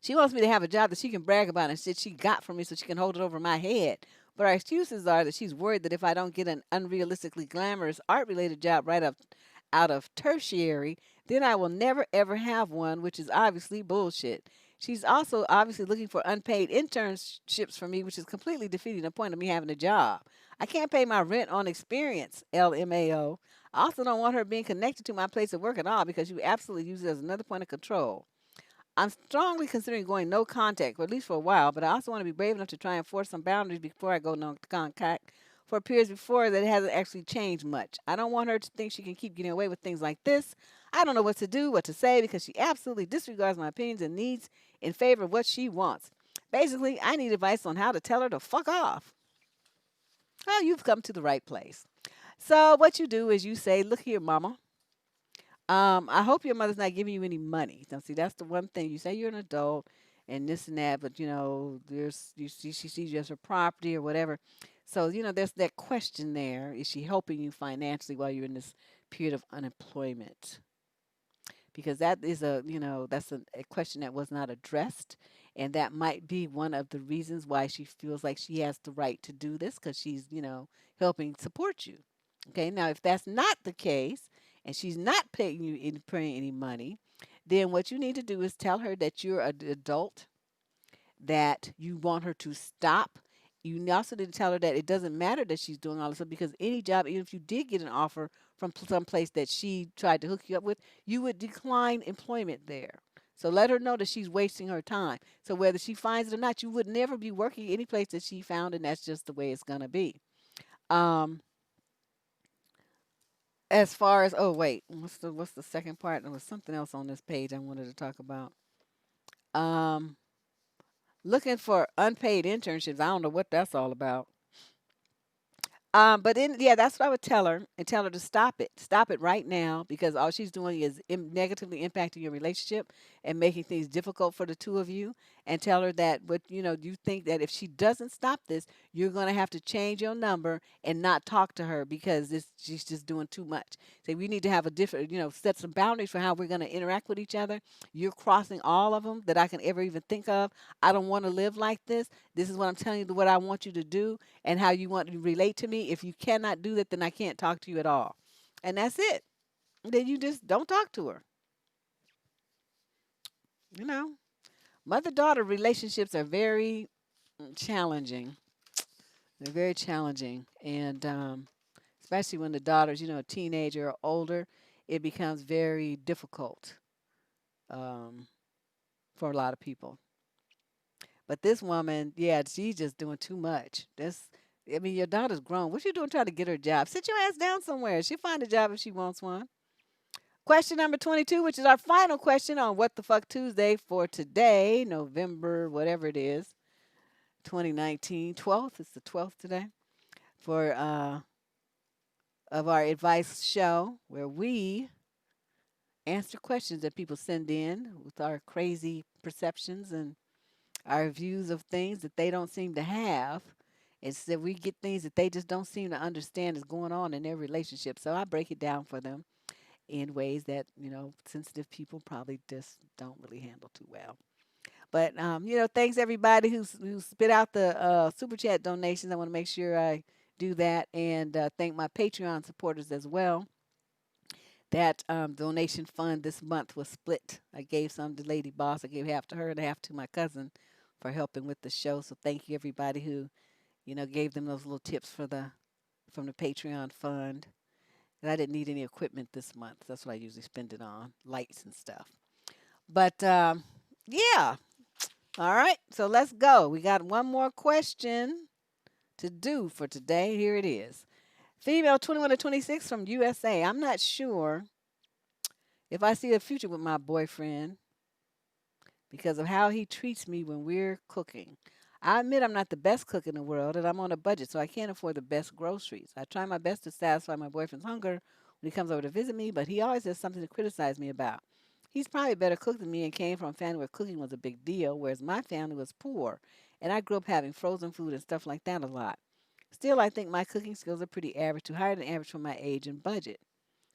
She wants me to have a job that she can brag about and shit she got from me so she can hold it over my head. But her excuses are that she's worried that if I don't get an unrealistically glamorous art related job right up out of tertiary, then I will never ever have one, which is obviously bullshit. She's also obviously looking for unpaid internships for me, which is completely defeating the point of me having a job. I can't pay my rent on experience, LMAO. I also don't want her being connected to my place of work at all because you absolutely use it as another point of control. I'm strongly considering going no contact, or at least for a while, but I also want to be brave enough to try and force some boundaries before I go no contact for periods before that it hasn't actually changed much. I don't want her to think she can keep getting away with things like this. I don't know what to do, what to say, because she absolutely disregards my opinions and needs in favor of what she wants. Basically, I need advice on how to tell her to fuck off. Oh, you've come to the right place. So what you do is you say, "Look here, mama. I hope your mother's not giving you any money." Now, see, that's the one thing. You say you're an adult and this and that, but there's you see she sees you as her property or whatever. So, there's that question there. Is she helping you financially while you're in this period of unemployment? Because that is that's a question that was not addressed. And that might be one of the reasons why she feels like she has the right to do this because she's, helping support you. Okay, now if that's not the case and she's not paying any money, then what you need to do is tell her that you're an adult, that you want her to stop. You also need to tell her that it doesn't matter that she's doing all this stuff because any job, even if you did get an offer from some place that she tried to hook you up with, you would decline employment there. So let her know that she's wasting her time. So whether she finds it or not, you would never be working any place that she found, and that's just the way it's gonna be. Um, as far as wait, what's the second part? There was something else on this page I wanted to talk about. Um, looking for unpaid internships. I don't know what that's all about. Yeah, that's what I would tell her and tell her to stop it. Stop it right now because all she's doing is negatively impacting your relationship and making things difficult for the two of you. And tell her that, but you think that if she doesn't stop this, you're going to have to change your number and not talk to her because she's just doing too much. So we need to have a different, set some boundaries for how we're going to interact with each other. You're crossing all of them that I can ever even think of. I don't want to live like this. This is what I'm telling you, what I want you to do and how you want to relate to me. If you cannot do that, then I can't talk to you at all. And that's it. Then you just don't talk to her. You know, mother daughter relationships are very challenging. They're very challenging. And especially when the daughter's, a teenager or older, it becomes very difficult um, for a lot of people. But this woman, yeah, she's just doing too much. I mean, your daughter's grown. What you doing trying to get her a job? Sit your ass down somewhere. She'll find a job if she wants one. Question number 22, which is our final question on What the Fuck Tuesday for today, November, whatever it is, 2019, 12th. It's the 12th today for of our advice show where we answer questions that people send in with our crazy perceptions and our views of things that they don't seem to have. It's that we get things that they just don't seem to understand is going on in their relationship. So I break it down for them in ways that, sensitive people probably just don't really handle too well. But thanks everybody who spit out the super chat donations. I want to make sure I do that and thank my Patreon supporters as well. That donation fund this month was split. I gave some to Lady Boss. I gave half to her and half to my cousin for helping with the show. So thank you everybody who gave them those little tips from the Patreon fund. And I didn't need any equipment this month. That's what I usually spend it on, lights and stuff. But yeah, all right. So let's go. We got one more question to do for today. Here it is. Female 21 to 26 from USA. I'm not sure if I see a future with my boyfriend because of how he treats me when we're cooking. I admit I'm not the best cook in the world and I'm on a budget, so I can't afford the best groceries. I try my best to satisfy my boyfriend's hunger when he comes over to visit me, but he always has something to criticize me about. He's probably a better cook than me and came from a family where cooking was a big deal, whereas my family was poor, and I grew up having frozen food and stuff like that a lot. Still, I think my cooking skills are pretty average to higher than average for my age and budget.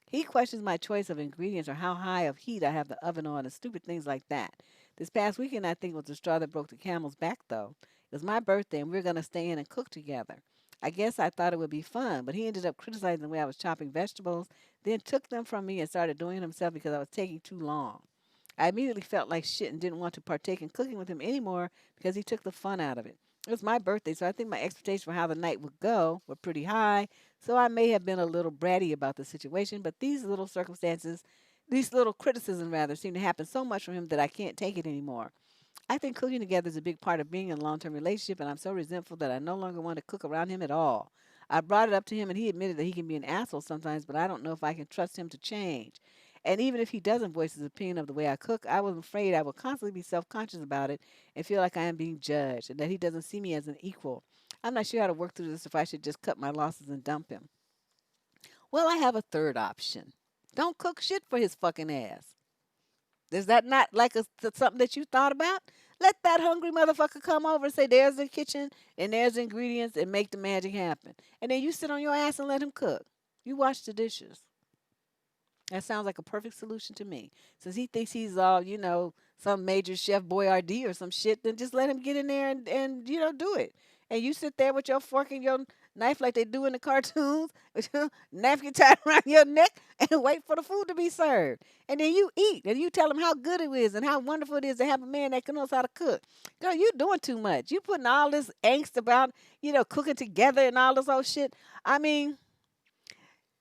He questions my choice of ingredients or how high of heat I have the oven on and stupid things like that. This past weekend, I think was the straw that broke the camel's back, though. It was my birthday, and we were going to stay in and cook together. I guess I thought it would be fun, but he ended up criticizing the way I was chopping vegetables, then took them from me and started doing it himself because I was taking too long. I immediately felt like shit and didn't want to partake in cooking with him anymore because he took the fun out of it. It was my birthday, so I think my expectations for how the night would go were pretty high, so I may have been a little bratty about the situation, but these little criticisms rather, seem to happen so much from him that I can't take it anymore. I think cooking together is a big part of being in a long term relationship, and I'm so resentful that I no longer want to cook around him at all. I brought it up to him, and he admitted that he can be an asshole sometimes, but I don't know if I can trust him to change. And even if he doesn't voice his opinion of the way I cook, I was afraid I would constantly be self conscious about it and feel like I am being judged, and that he doesn't see me as an equal. I'm not sure how to work through this if I should just cut my losses and dump him. Well, I have a third option. Don't cook shit for his fucking ass. Is that not like something that you thought about? Let that hungry motherfucker come over and say, there's the kitchen and there's the ingredients and make the magic happen. And then you sit on your ass and let him cook. You wash the dishes. That sounds like a perfect solution to me. Since he thinks he's all, some major chef Boyardee or some shit, then just let him get in there and do it. And you sit there with your fork and your knife like they do in the cartoons, with your napkin tied around your neck and wait for the food to be served. And then you eat and you tell him how good it is and how wonderful it is to have a man that knows how to cook. Girl, you doing too much. You putting all this angst about, cooking together and all this old shit. I mean,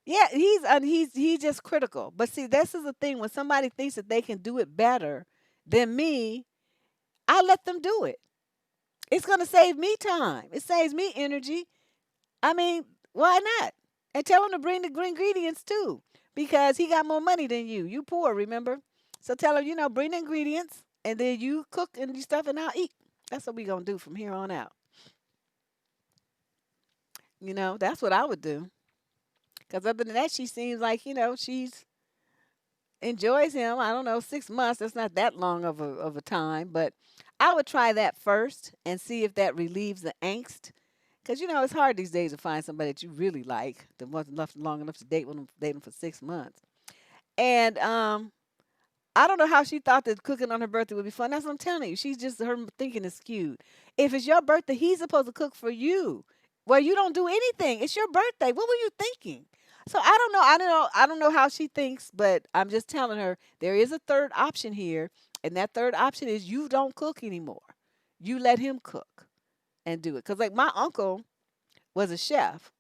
yeah, he's just critical. But see, this is the thing. When somebody thinks that they can do it better than me, I let them do it. It's gonna save me time. It saves me energy. I mean, why not? And tell him to bring the green ingredients too, because he got more money than you. You poor, remember? So tell him, bring the ingredients, and then you cook and you stuff, and I'll eat. That's what we gonna do from here on out. That's what I would do. Because other than that, she seems like she's enjoys him. I don't know, 6 months. That's not that long of a time, but I would try that first and see if that relieves the angst. Because it's hard these days to find somebody that you really like, that wasn't left long enough to date them for 6 months. And I don't know how she thought that cooking on her birthday would be fun. That's what I'm telling you. She's just her thinking is skewed. If it's your birthday, he's supposed to cook for you. Well, you don't do anything. It's your birthday. What were you thinking? So I don't know. I don't know how she thinks, but I'm just telling her there is a third option here, and that third option is you don't cook anymore. You let him cook and do it. Cause like my uncle was a chef,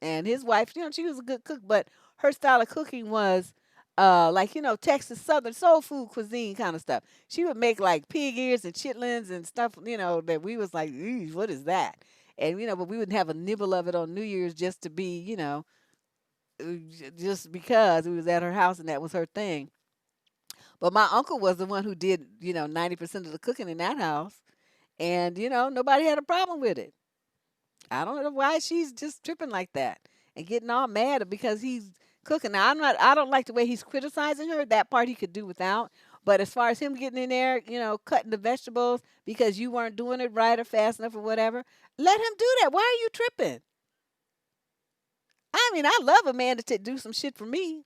and his wife, she was a good cook, but her style of cooking was like Texas Southern soul food cuisine kind of stuff. She would make like pig ears and chitlins and stuff, that we was like, "Ew, what is that?" And but we would have a nibble of it on New Year's just to be, just because we was at her house and that was her thing. But my uncle was the one who did, 90% of the cooking in that house, and nobody had a problem with it. I don't know why she's just tripping like that and getting all mad because he's cooking. Now I don't like the way he's criticizing her. That part he could do without. But as far as him getting in there, cutting the vegetables because you weren't doing it right or fast enough or whatever, let him do that. Why are you tripping? I mean, I love a man to do some shit for me.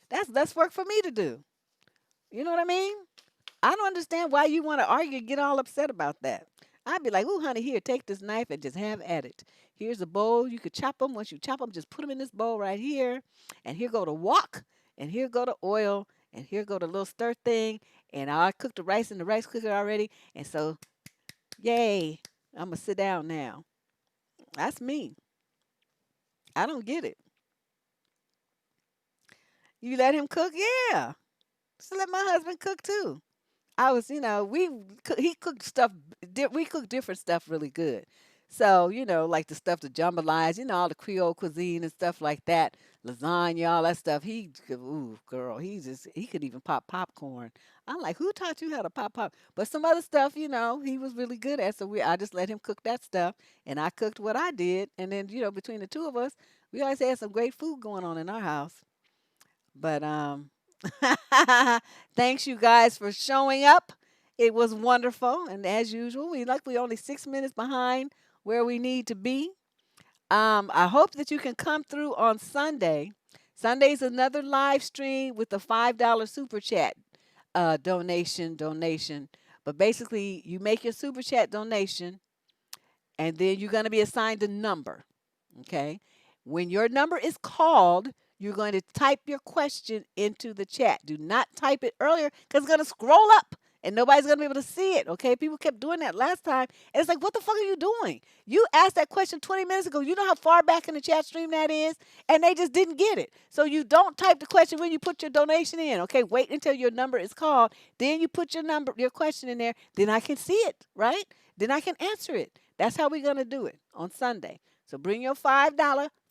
That's work for me to do. You know what I mean? I don't understand why you want to argue and get all upset about that. I'd be like, "Ooh, honey, here, take this knife and just have at it. Here's a bowl. You could chop them. Once you chop them, just put them in this bowl right here. And here go the wok. And here go the oil. And here go the little stir thing. And I cooked the rice in the rice cooker already. And so, yay, I'm going to sit down now." That's me. I don't get it. You let him cook? Yeah. So let my husband cook too. I was, he cooked stuff. We cooked different stuff really good. So, like the stuff, the jambalaya, all the Creole cuisine and stuff like that, lasagna, all that stuff. Ooh, girl, he could even pop popcorn. I'm like, who taught you how to pop? But some other stuff, he was really good at. So I just let him cook that stuff, and I cooked what I did, and then, between the two of us, we always had some great food going on in our house. But thanks you guys for showing up. It was wonderful, and as usual, we only 6 minutes behind where we need to be. I hope that you can come through on Sunday. Sunday's another live stream with the $5 super chat donation. But basically, you make your super chat donation, and then you're going to be assigned a number. Okay. When your number is called, you're going to type your question into the chat. Do not type it earlier because it's going to scroll up and nobody's going to be able to see it. Okay. People kept doing that last time. And it's like, what the fuck are you doing? You asked that question 20 minutes ago. You know how far back in the chat stream that is? And they just didn't get it. So you don't type the question when you put your donation in. Okay. Wait until your number is called. Then you put your question in there. Then I can see it, right? Then I can answer it. That's how we're going to do it on Sunday. So bring your $5,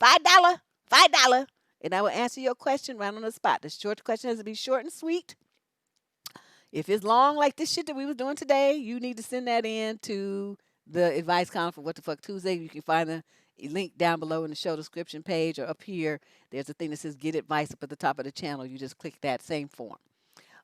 $5, and I will answer your question right on the spot. The short question has to be short and sweet. If it's long like this shit that we was doing today, you need to send that in to the advice column for What the Fuck Tuesday. You can find the link down below in the show description page or up here. There's a thing that says Get Advice up at the top of the channel. You just click that same form.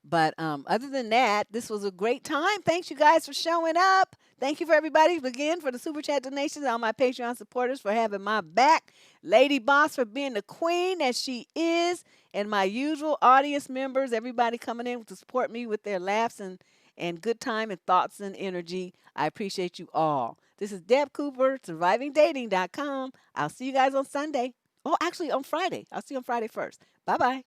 But other than that, this was a great time. Thanks you guys for showing up. Thank you for everybody again for the super chat donations. All my Patreon supporters for having my back. Lady Boss for being the queen as she is. And my usual audience members, everybody coming in to support me with their laughs and good time and thoughts and energy. I appreciate you all. This is Deb Cooper, survivingdating.com. I'll see you guys on Sunday. Oh, actually on Friday. I'll see you on Friday first. Bye-bye.